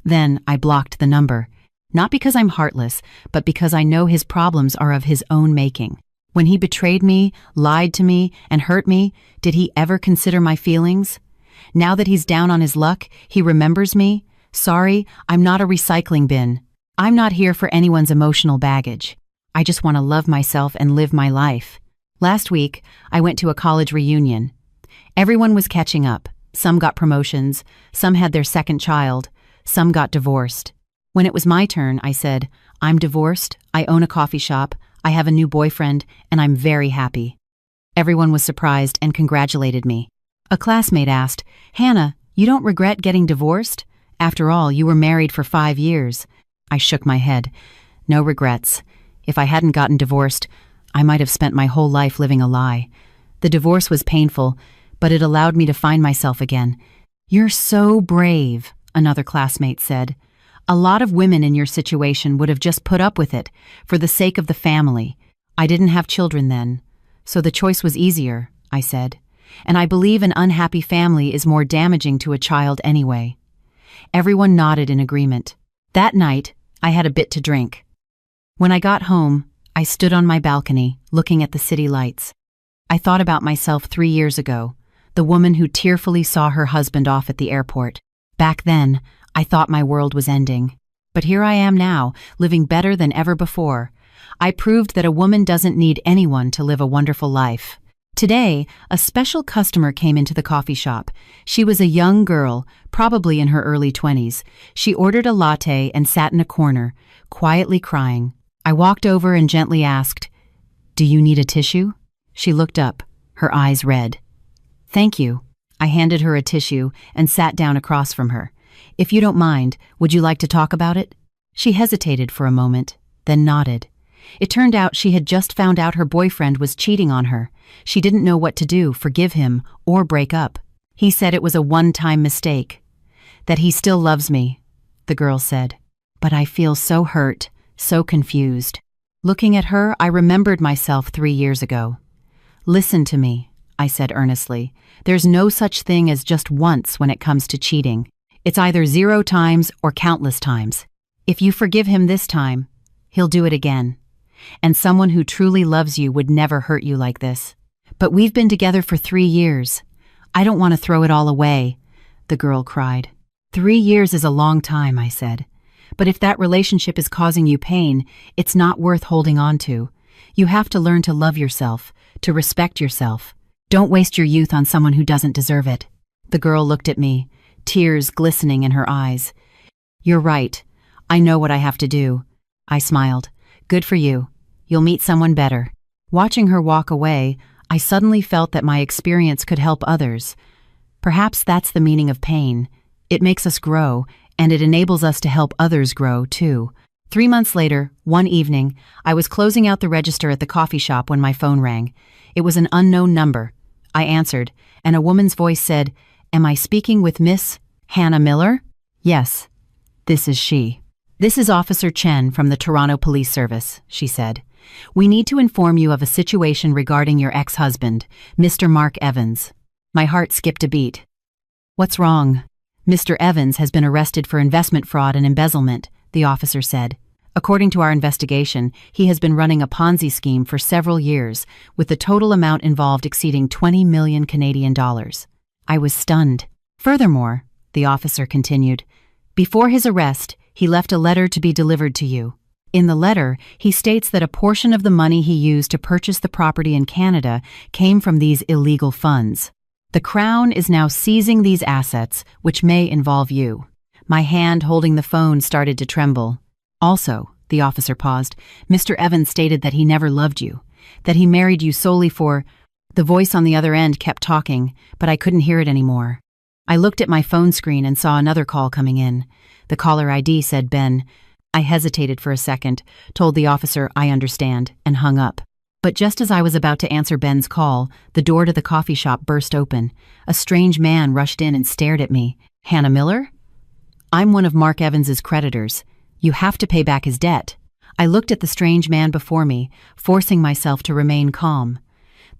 Speaker 1: Then I blocked the number. Not because I'm heartless, but because I know his problems are of his own making. When he betrayed me, lied to me, and hurt me, did he ever consider my feelings? Now that he's down on his luck, he remembers me. Sorry, I'm not a recycling bin. I'm not here for anyone's emotional baggage. I just want to love myself and live my life. Last week, I went to a college reunion. Everyone was catching up. Some got promotions, some had their second child, some got divorced. When it was my turn, I said, "I'm divorced, I own a coffee shop, I have a new boyfriend, and I'm very happy." Everyone was surprised and congratulated me. A classmate asked, "Hannah, you don't regret getting divorced? After all, you were married for 5 years." I shook my head. No regrets. If I hadn't gotten divorced, I might have spent my whole life living a lie. The divorce was painful, but it allowed me to find myself again. "You're so brave," another classmate said. "A lot of women in your situation would have just put up with it, for the sake of the family. I didn't have children then, so the choice was easier," I said. "And I believe an unhappy family is more damaging to a child anyway." Everyone nodded in agreement. That night, I had a bit to drink. When I got home, I stood on my balcony, looking at the city lights. I thought about myself 3 years ago, the woman who tearfully saw her husband off at the airport. Back then, I thought my world was ending. But here I am now, living better than ever before. I proved that a woman doesn't need anyone to live a wonderful life. Today, a special customer came into the coffee shop. She was a young girl, probably in her early 20s. She ordered a latte and sat in a corner, quietly crying. I walked over and gently asked, "Do you need a tissue?" She looked up, her eyes red. "Thank you." I handed her a tissue and sat down across from her. "If you don't mind, would you like to talk about it?" She hesitated for a moment, then nodded. It turned out she had just found out her boyfriend was cheating on her. She didn't know what to do, forgive him, or break up. He said it was a one-time mistake. "That he still loves me," the girl said. "But I feel so hurt, so confused." Looking at her, I remembered myself 3 years ago. "Listen to me," I said earnestly. "There's no such thing as just once when it comes to cheating. It's either 0 times or countless times. If you forgive him this time, he'll do it again. And someone who truly loves you would never hurt you like this. But we've been together for 3 years. I don't want to throw it all away," the girl cried. 3 years is a long time," I said. "But if that relationship is causing you pain, it's not worth holding on to. You have to learn to love yourself, to respect yourself. Don't waste your youth on someone who doesn't deserve it." The girl looked at me, tears glistening in her eyes. "You're right. I know what I have to do." I smiled. "Good for you. You'll meet someone better." Watching her walk away, I suddenly felt that my experience could help others. Perhaps that's the meaning of pain. It makes us grow, and it enables us to help others grow, too. 3 months later, one evening, I was closing out the register at the coffee shop when my phone rang. It was an unknown number. I answered, and a woman's voice said, "Am I speaking with Miss Hannah Miller?" "Yes, this is she." "This is Officer Chen from the Toronto Police Service," she said. "We need to inform you of a situation regarding your ex-husband, Mr. Mark Evans." My heart skipped a beat. "What's wrong?" "Mr. Evans has been arrested for investment fraud and embezzlement," the officer said. "According to our investigation, he has been running a Ponzi scheme for several years, with the total amount involved exceeding 20 million Canadian dollars. I was stunned. "Furthermore," the officer continued, "before his arrest, he left a letter to be delivered to you. In the letter, he states that a portion of the money he used to purchase the property in Canada came from these illegal funds. The Crown is now seizing these assets, which may involve you." My hand holding the phone started to tremble. "Also," the officer paused, "Mr. Evans stated that he never loved you, that he married you solely for—" The voice on the other end kept talking, but I couldn't hear it anymore. I looked at my phone screen and saw another call coming in. The caller ID said Ben. I hesitated for a second, told the officer I understand, and hung up. But just as I was about to answer Ben's call, the door to the coffee shop burst open. A strange man rushed in and stared at me. "Hannah Miller?" "I'm one of Mark Evans's creditors. You have to pay back his debt." I looked at the strange man before me, forcing myself to remain calm.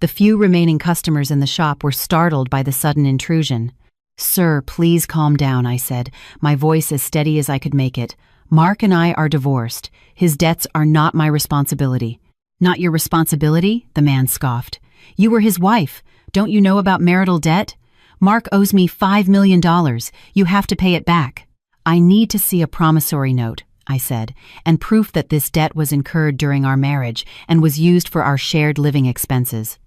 Speaker 1: The few remaining customers in the shop were startled by the sudden intrusion. "Sir, please calm down," I said, my voice as steady as I could make it. "Mark and I are divorced. His debts are not my responsibility." "Not your responsibility?" the man scoffed. "You were his wife. Don't you know about marital debt? Mark owes me $5 million. You have to pay it back." "I need to see a promissory note," I said, "and proof that this debt was incurred during our marriage and was used for our shared living expenses.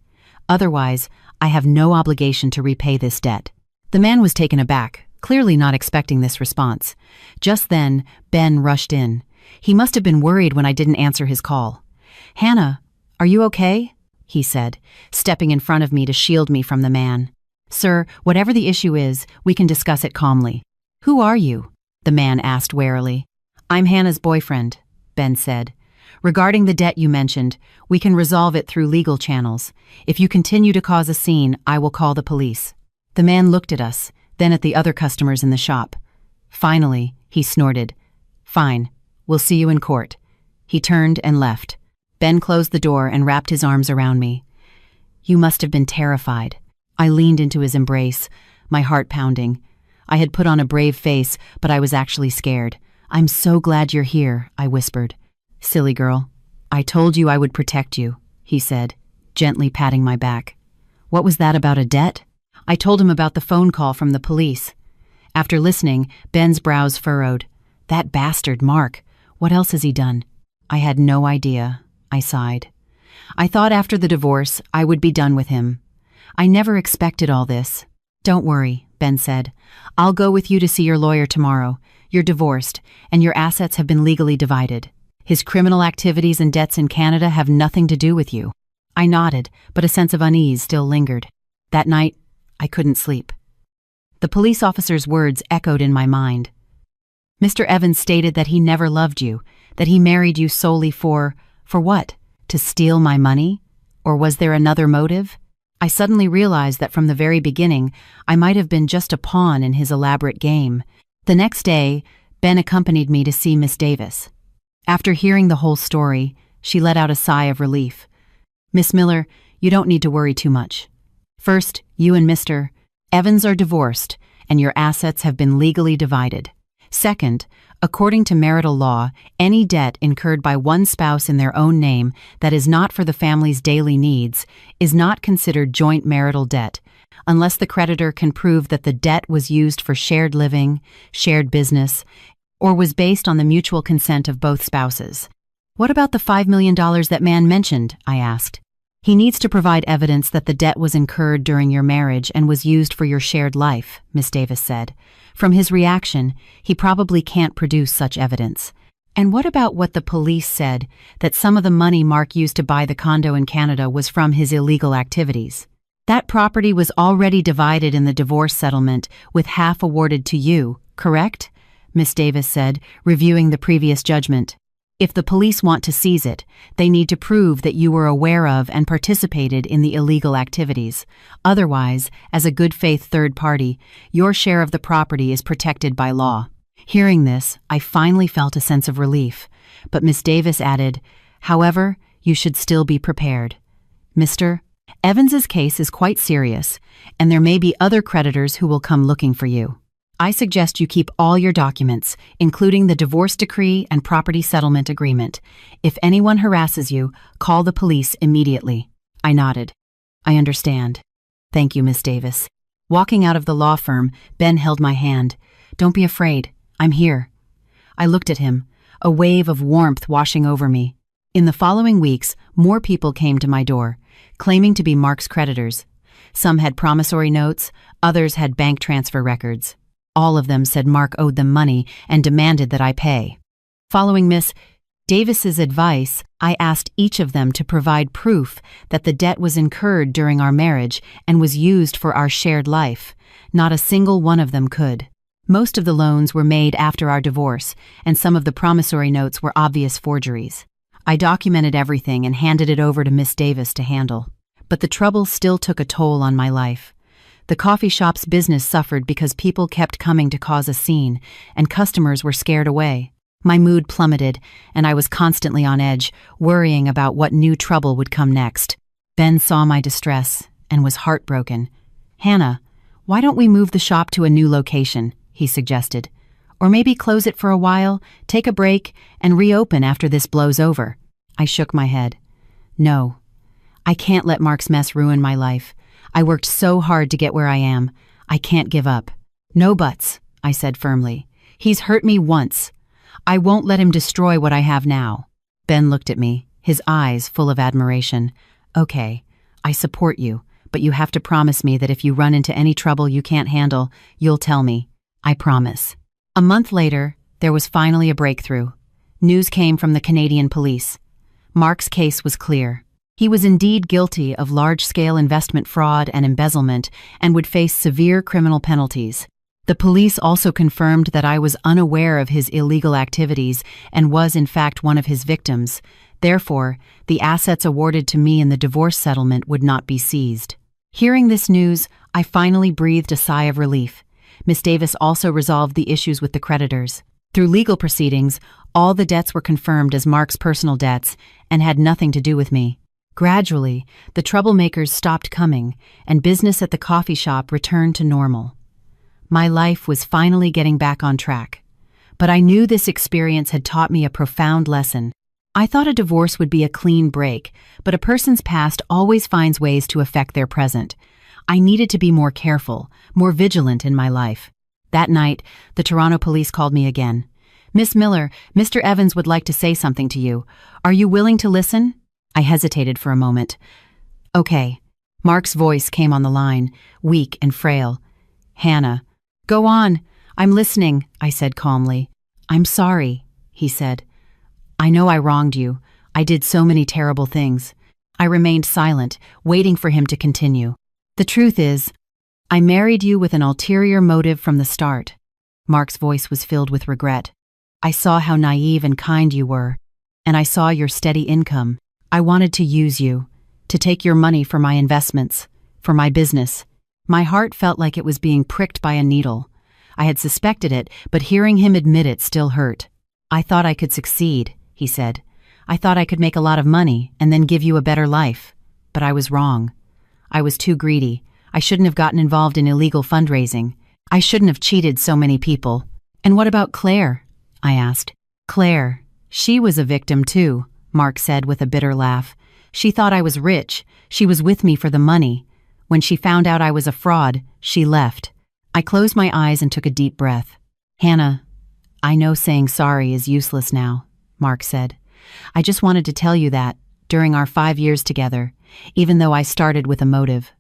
Speaker 1: Otherwise, I have no obligation to repay this debt." The man was taken aback, clearly not expecting this response. Just then, Ben rushed in. He must have been worried when I didn't answer his call. "Hannah, are you okay?" he said, stepping in front of me to shield me from the man. "Sir, whatever the issue is, we can discuss it calmly." "Who are you?" the man asked warily. "I'm Hannah's boyfriend," Ben said. "Regarding the debt you mentioned, we can resolve it through legal channels. If you continue to cause a scene, I will call the police." The man looked at us, then at the other customers in the shop. Finally, he snorted. "Fine, we'll see you in court." He turned and left. Ben closed the door and wrapped his arms around me. "You must have been terrified." I leaned into his embrace, my heart pounding. I had put on a brave face, but I was actually scared. "I'm so glad you're here," I whispered. "Silly girl. I told you I would protect you," he said, gently patting my back. "What was that about a debt?" I told him about the phone call from the police. After listening, Ben's brows furrowed. That bastard, Mark. What else has he done? I had no idea. I sighed. I thought after the divorce, I would be done with him. I never expected all this. Don't worry, Ben said. I'll go with you to see your lawyer tomorrow. You're divorced, and your assets have been legally divided. His criminal activities and debts in Canada have nothing to do with you. I nodded, but a sense of unease still lingered. That night, I couldn't sleep. The police officer's words echoed in my mind. Mr. Evans stated that he never loved you, that he married you solely for what? To steal my money? Or was there another motive? I suddenly realized that from the very beginning, I might have been just a pawn in his elaborate game. The next day, Ben accompanied me to see Miss Davis. After hearing the whole story, she let out a sigh of relief. Miss Miller, you don't need to worry too much. First, you and Mr. Evans are divorced, and your assets have been legally divided. Second, according to marital law, any debt incurred by one spouse in their own name that is not for the family's daily needs is not considered joint marital debt, unless the creditor can prove that the debt was used for shared living, shared business, or was based on the mutual consent of both spouses. What about the $5 million that man mentioned? I asked. He needs to provide evidence that the debt was incurred during your marriage and was used for your shared life, Miss Davis said. From his reaction, he probably can't produce such evidence. And what about what the police said, that some of the money Mark used to buy the condo in Canada was from his illegal activities? That property was already divided in the divorce settlement, with half awarded to you, correct? Miss Davis said, reviewing the previous judgment. If the police want to seize it, they need to prove that you were aware of and participated in the illegal activities. Otherwise, as a good faith third party, your share of the property is protected by law. Hearing this, I finally felt a sense of relief. But Miss Davis added, however, you should still be prepared. Mr. Evans's case is quite serious, and there may be other creditors who will come looking for you. I suggest you keep all your documents, including the divorce decree and property settlement agreement. If anyone harasses you, call the police immediately. I nodded. I understand. Thank you, Miss Davis. Walking out of the law firm, Ben held my hand. Don't be afraid. I'm here. I looked at him, a wave of warmth washing over me. In the following weeks, more people came to my door, claiming to be Mark's creditors. Some had promissory notes, others had bank transfer records. All of them said Mark owed them money and demanded that I pay. Following Miss Davis's advice, I asked each of them to provide proof that the debt was incurred during our marriage and was used for our shared life. Not a single one of them could. Most of the loans were made after our divorce, and some of the promissory notes were obvious forgeries. I documented everything and handed it over to Miss Davis to handle. But the trouble still took a toll on my life. The coffee shop's business suffered because people kept coming to cause a scene, and customers were scared away. My mood plummeted, and I was constantly on edge, worrying about what new trouble would come next. Ben saw my distress and was heartbroken. Hannah, why don't we move the shop to a new location? He suggested. Or maybe close it for a while, take a break, and reopen after this blows over. I shook my head. No, I can't let Mark's mess ruin my life. I worked so hard to get where I am. I can't give up. No buts, I said firmly. He's hurt me once. I won't let him destroy what I have now. Ben looked at me, his eyes full of admiration. Okay, I support you, but you have to promise me that if you run into any trouble you can't handle, you'll tell me. I promise. A month later, there was finally a breakthrough. News came from the Canadian police. Mark's case was clear. He was indeed guilty of large-scale investment fraud and embezzlement and would face severe criminal penalties. The police also confirmed that I was unaware of his illegal activities and was in fact one of his victims. Therefore, the assets awarded to me in the divorce settlement would not be seized. Hearing this news, I finally breathed a sigh of relief. Miss Davis also resolved the issues with the creditors. Through legal proceedings, all the debts were confirmed as Mark's personal debts and had nothing to do with me. Gradually, the troublemakers stopped coming, and business at the coffee shop returned to normal. My life was finally getting back on track. But I knew this experience had taught me a profound lesson. I thought a divorce would be a clean break, but a person's past always finds ways to affect their present. I needed to be more careful, more vigilant in my life. That night, the Toronto police called me again. "Miss Miller, Mr. Evans would like to say something to you. Are you willing to listen?" I hesitated for a moment. "Okay." Mark's voice came on the line, weak and frail. "Hannah." "Go on. I'm listening," I said calmly. "I'm sorry," he said. "I know I wronged you. I did so many terrible things." I remained silent, waiting for him to continue. "The truth is, I married you with an ulterior motive from the start." Mark's voice was filled with regret. "I saw how naive and kind you were, and I saw your steady income. I wanted to use you, to take your money for my investments, for my business." My heart felt like it was being pricked by a needle. I had suspected it, but hearing him admit it still hurt. "I thought I could succeed," he said. "I thought I could make a lot of money and then give you a better life. But I was wrong. I was too greedy. I shouldn't have gotten involved in illegal fundraising. I shouldn't have cheated so many people." "And what about Claire?" I asked. "Claire, she was a victim too," Mark said with a bitter laugh. "She thought I was rich. She was with me for the money. When she found out I was a fraud, she left." I closed my eyes and took a deep breath. "Hannah, I know saying sorry is useless now," Mark said. "I just wanted to tell you that, during our 5 years together, even though I started with a motive.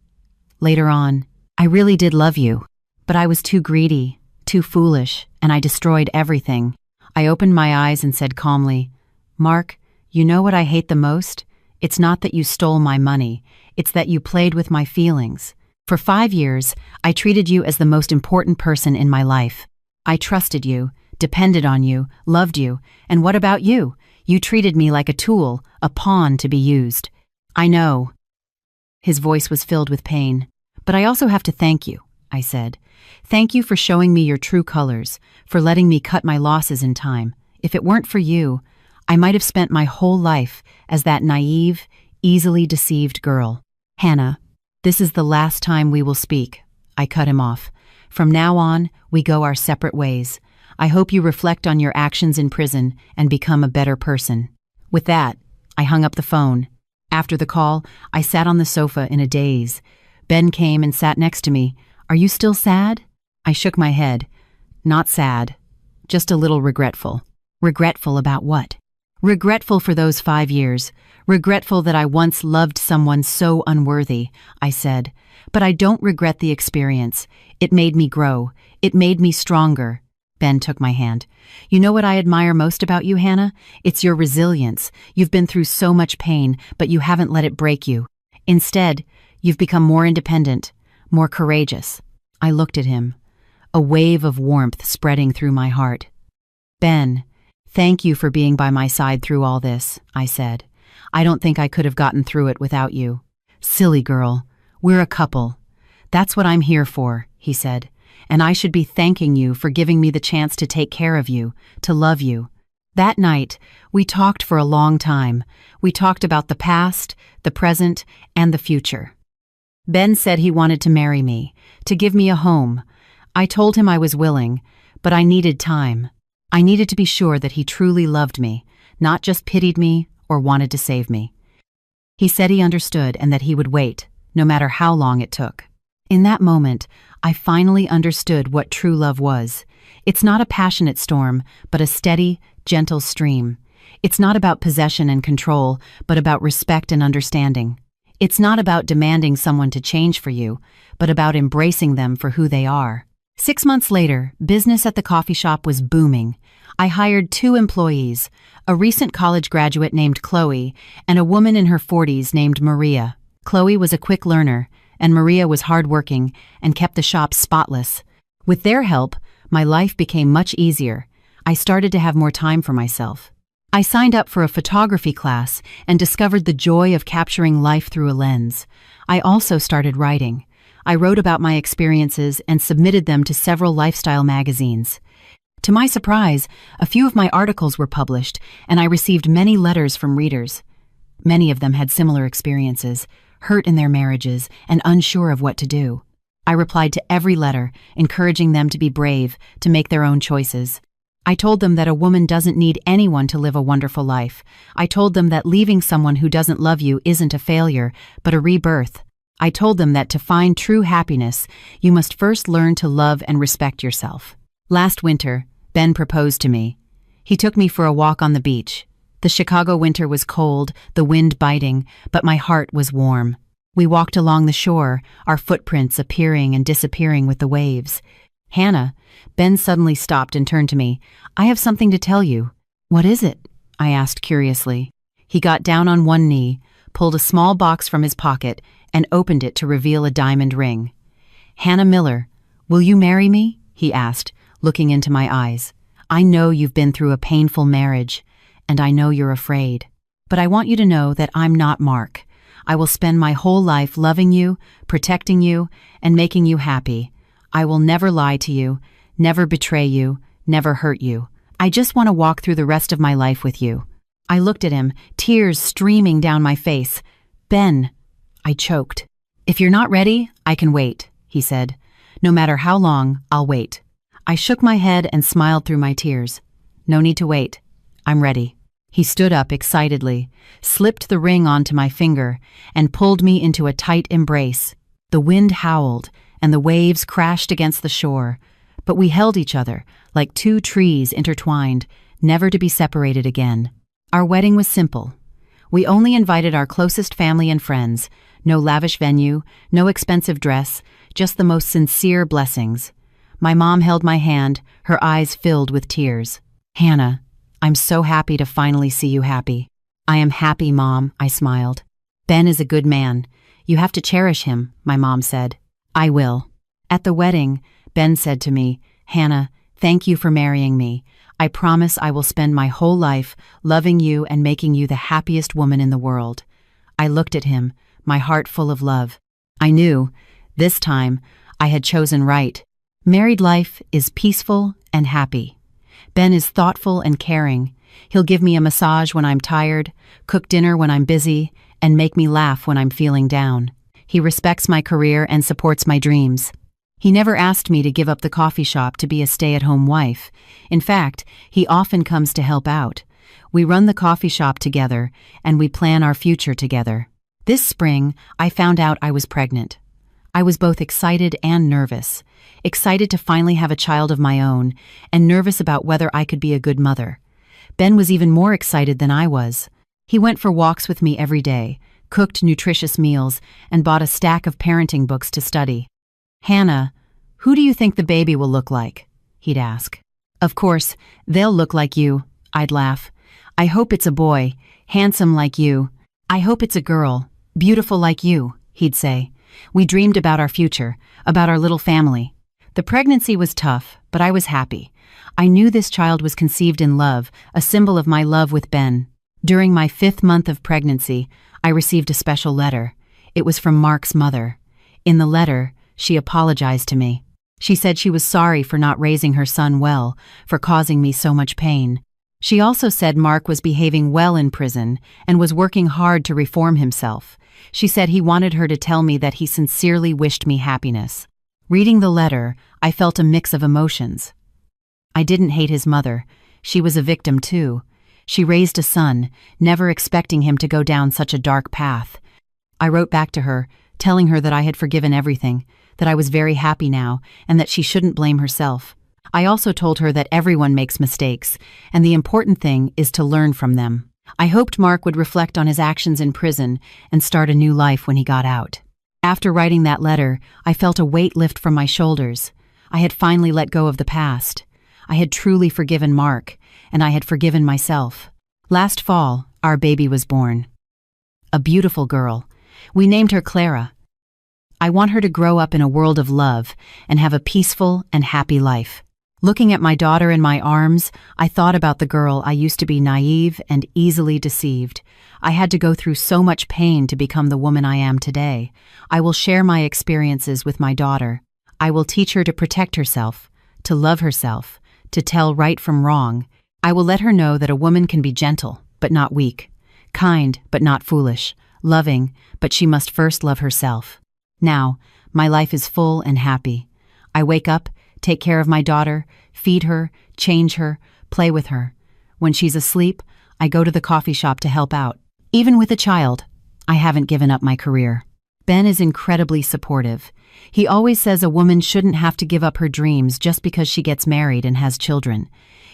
Speaker 1: Later on, I really did love you, but I was too greedy, too foolish, and I destroyed everything." I opened my eyes and said calmly, "Mark, you know what I hate the most? It's not that you stole my money, it's that you played with my feelings. For 5 years, I treated you as the most important person in my life. I trusted you, depended on you, loved you, and what about you? You treated me like a tool, a pawn to be used." "I know." His voice was filled with pain. "But I also have to thank you," I said. "Thank you for showing me your true colors, for letting me cut my losses in time. If it weren't for you, I might have spent my whole life as that naive, easily deceived girl." "Hannah, this is the last time we will speak," I cut him off. "From now on, we go our separate ways. I hope you reflect on your actions in prison and become a better person." With that, I hung up the phone. After the call, I sat on the sofa in a daze. Ben came and sat next to me. "Are you still sad?" I shook my head. "Not sad, just a little regretful." "Regretful about what?" "Regretful for those 5 years. Regretful that I once loved someone so unworthy," I said. "But I don't regret the experience. It made me grow. It made me stronger." Ben took my hand. "You know what I admire most about you, Hannah? It's your resilience. You've been through so much pain, but you haven't let it break you. Instead, you've become more independent, more courageous." I looked at him, a wave of warmth spreading through my heart. "Ben, thank you for being by my side through all this," I said. "I don't think I could have gotten through it without you." "Silly girl, we're a couple. That's what I'm here for," he said. "And I should be thanking you for giving me the chance to take care of you, to love you." That night, we talked for a long time. We talked about the past, the present, and the future. Ben said he wanted to marry me, to give me a home. I told him I was willing, but I needed time. I needed to be sure that he truly loved me, not just pitied me or wanted to save me. He said he understood and that he would wait, no matter how long it took. In that moment, I finally understood what true love was. It's not a passionate storm, but a steady, gentle stream. It's not about possession and control, but about respect and understanding. It's not about demanding someone to change for you, but about embracing them for who they are. 6 months later, business at the coffee shop was booming. I hired 2 employees, a recent college graduate named Chloe and a woman in her 40s named Maria. Chloe was a quick learner, and Maria was hardworking and kept the shop spotless. With their help, my life became much easier. I started to have more time for myself. I signed up for a photography class and discovered the joy of capturing life through a lens. I also started writing. I wrote about my experiences and submitted them to several lifestyle magazines. To my surprise, a few of my articles were published, and I received many letters from readers. Many of them had similar experiences, hurt in their marriages and unsure of what to do. I replied to every letter, encouraging them to be brave, to make their own choices. I told them that a woman doesn't need anyone to live a wonderful life. I told them that leaving someone who doesn't love you isn't a failure, but a rebirth. I told them that to find true happiness, you must first learn to love and respect yourself. Last winter, Ben proposed to me. He took me for a walk on the beach. The Chicago winter was cold, the wind biting, but my heart was warm. We walked along the shore, our footprints appearing and disappearing with the waves. "Hannah," Ben suddenly stopped and turned to me. "I have something to tell you." "What is it?" I asked curiously. He got down on one knee, pulled a small box from his pocket, and opened it to reveal a diamond ring. "Hannah Miller, will you marry me?" he asked, looking into my eyes. "I know you've been through a painful marriage, and I know you're afraid. But I want you to know that I'm not Mark. I will spend my whole life loving you, protecting you, and making you happy. I will never lie to you, never betray you, never hurt you. I just want to walk through the rest of my life with you." I looked at him, tears streaming down my face. "Ben," I choked. "If you're not ready, I can wait," he said. "No matter how long, I'll wait." I shook my head and smiled through my tears. "No need to wait. I'm ready." He stood up excitedly, slipped the ring onto my finger, and pulled me into a tight embrace. The wind howled, and the waves crashed against the shore, but we held each other like two trees intertwined, never to be separated again. Our wedding was simple. We only invited our closest family and friends, no lavish venue, no expensive dress, just the most sincere blessings. My mom held my hand, her eyes filled with tears. "Hannah, I'm so happy to finally see you happy." "I am happy, Mom," I smiled. "Ben is a good man. You have to cherish him," my mom said. "I will." At the wedding, Ben said to me, "Hannah, thank you for marrying me. I promise I will spend my whole life loving you and making you the happiest woman in the world." I looked at him, my heart full of love. I knew, this time, I had chosen right. Married life is peaceful and happy. Ben is thoughtful and caring. He'll give me a massage when I'm tired, cook dinner when I'm busy, and make me laugh when I'm feeling down. He respects my career and supports my dreams. He never asked me to give up the coffee shop to be a stay-at-home wife. In fact, he often comes to help out. We run the coffee shop together, and we plan our future together. This spring, I found out I was pregnant. I was both excited and nervous. Excited to finally have a child of my own, and nervous about whether I could be a good mother. Ben was even more excited than I was. He went for walks with me every day, cooked nutritious meals, and bought a stack of parenting books to study. "Hannah, who do you think the baby will look like?" he'd ask. "Of course, they'll look like you," I'd laugh. "I hope it's a boy, handsome like you. I hope it's a girl, beautiful like you," he'd say. We dreamed about our future, about our little family. The pregnancy was tough, but I was happy. I knew this child was conceived in love, a symbol of my love with Ben. During my 5th month of pregnancy, I received a special letter. It was from Mark's mother. In the letter, she apologized to me. She said she was sorry for not raising her son well, for causing me so much pain. She also said Mark was behaving well in prison and was working hard to reform himself. She said he wanted her to tell me that he sincerely wished me happiness. Reading the letter, I felt a mix of emotions. I didn't hate his mother. She was a victim too. She raised a son, never expecting him to go down such a dark path. I wrote back to her, telling her that I had forgiven everything, that I was very happy now, and that she shouldn't blame herself. I also told her that everyone makes mistakes, and the important thing is to learn from them. I hoped Mark would reflect on his actions in prison and start a new life when he got out. After writing that letter, I felt a weight lift from my shoulders. I had finally let go of the past. I had truly forgiven Mark, and I had forgiven myself. Last fall, our baby was born. A beautiful girl. We named her Clara. I want her to grow up in a world of love and have a peaceful and happy life. Looking at my daughter in my arms, I thought about the girl I used to be, naive and easily deceived. I had to go through so much pain to become the woman I am today. I will share my experiences with my daughter. I will teach her to protect herself, to love herself, to tell right from wrong. I will let her know that a woman can be gentle, but not weak, kind, but not foolish, loving, but she must first love herself. Now, my life is full and happy. I wake up, take care of my daughter, feed her, change her, play with her. When she's asleep, I go to the coffee shop to help out. Even with a child, I haven't given up my career. Ben is incredibly supportive. He always says a woman shouldn't have to give up her dreams just because she gets married and has children.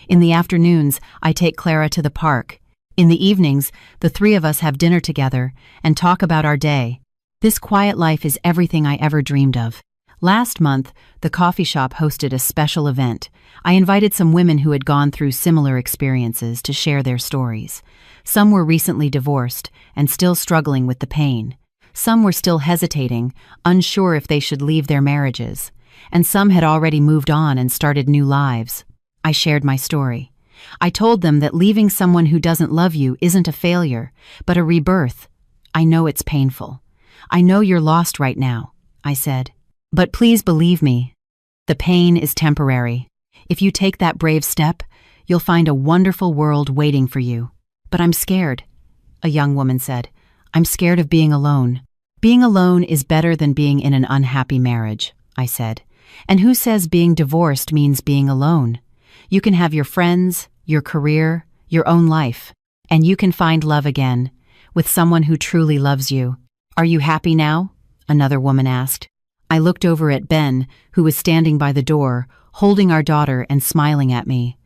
Speaker 1: In the afternoons, I take Clara to the park. In the evenings, the three of us have dinner together and talk about our day. This quiet life is everything I ever dreamed of. Last month, the coffee shop hosted a special event. I invited some women who had gone through similar experiences to share their stories. Some were recently divorced and still struggling with the pain. Some were still hesitating, unsure if they should leave their marriages. And some had already moved on and started new lives. I shared my story. I told them that leaving someone who doesn't love you isn't a failure, but a rebirth. I know it's painful. I know you're lost right now, I said. But please believe me, the pain is temporary. If you take that brave step, you'll find a wonderful world waiting for you. But I'm scared, a young woman said. I'm scared of being alone. Being alone is better than being in an unhappy marriage, I said. And who says being divorced means being alone? You can have your friends, your career, your own life. And you can find love again, with someone who truly loves you. Are you happy now? Another woman asked. I looked over at Ben, who was standing by the door, holding our daughter and smiling at me.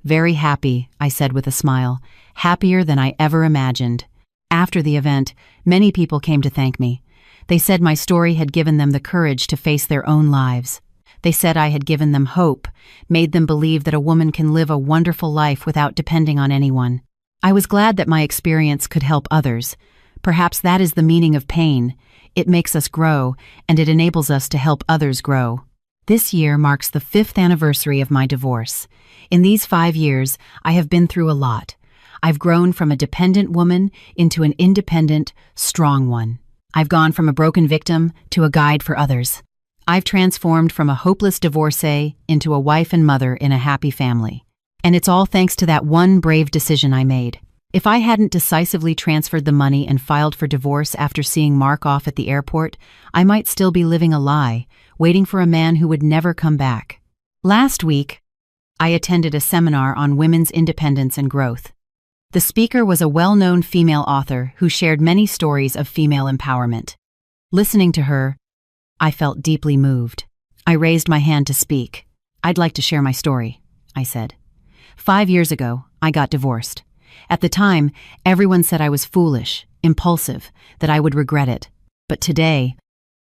Speaker 1: Very happy, I said with a smile, happier than I ever imagined. After the event, many people came to thank me. They said my story had given them the courage to face their own lives. They said I had given them hope, made them believe that a woman can live a wonderful life without depending on anyone. I was glad that my experience could help others. Perhaps that is the meaning of pain. It makes us grow, and it enables us to help others grow. This year marks the 5th anniversary of my divorce. In these 5 years, I have been through a lot. I've grown from a dependent woman into an independent, strong one. I've gone from a broken victim to a guide for others. I've transformed from a hopeless divorcee into a wife and mother in a happy family. And it's all thanks to that one brave decision I made. If I hadn't decisively transferred the money and filed for divorce after seeing Mark off at the airport, I might still be living a lie, waiting for a man who would never come back. Last week, I attended a seminar on women's independence and growth. The speaker was a well-known female author who shared many stories of female empowerment. Listening to her, I felt deeply moved. I raised my hand to speak. I'd like to share my story, I said. 5 years ago, I got divorced. At the time, everyone said I was foolish, impulsive, that I would regret it. But today,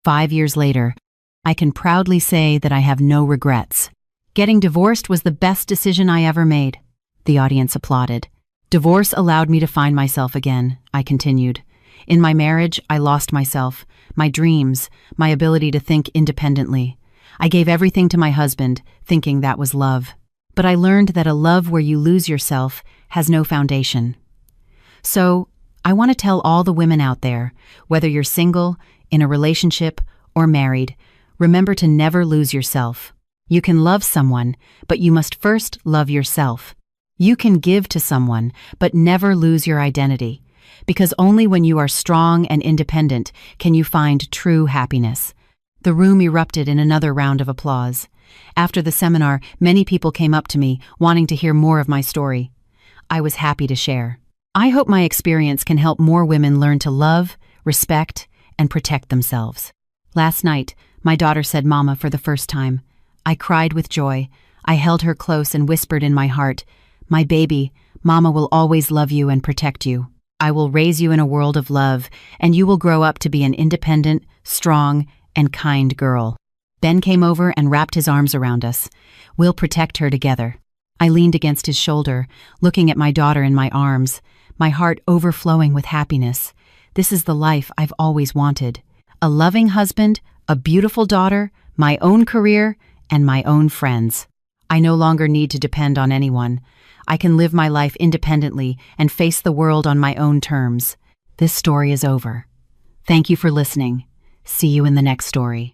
Speaker 1: 5 years later, I can proudly say that I have no regrets. Getting divorced was the best decision I ever made. The audience applauded. Divorce allowed me to find myself again, I continued. In my marriage, I lost myself, my dreams, my ability to think independently. I gave everything to my husband, thinking that was love. But I learned that a love where you lose yourself has no foundation. So, I want to tell all the women out there, whether you're single, in a relationship, or married, remember to never lose yourself. You can love someone, but you must first love yourself. You can give to someone, but never lose your identity. Because only when you are strong and independent can you find true happiness. The room erupted in another round of applause. After the seminar, many people came up to me, wanting to hear more of my story. I was happy to share. I hope my experience can help more women learn to love, respect, and protect themselves. Last night, my daughter said "Mama" for the first time. I cried with joy. I held her close and whispered in my heart, "My baby, Mama will always love you and protect you. I will raise you in a world of love, and you will grow up to be an independent, strong, and kind girl." Ben came over and wrapped his arms around us. We'll protect her together. I leaned against his shoulder, looking at my daughter in my arms, my heart overflowing with happiness. This is the life I've always wanted. A loving husband, a beautiful daughter, my own career, and my own friends. I no longer need to depend on anyone. I can live my life independently and face the world on my own terms. This story is over. Thank you for listening. See you in the next story.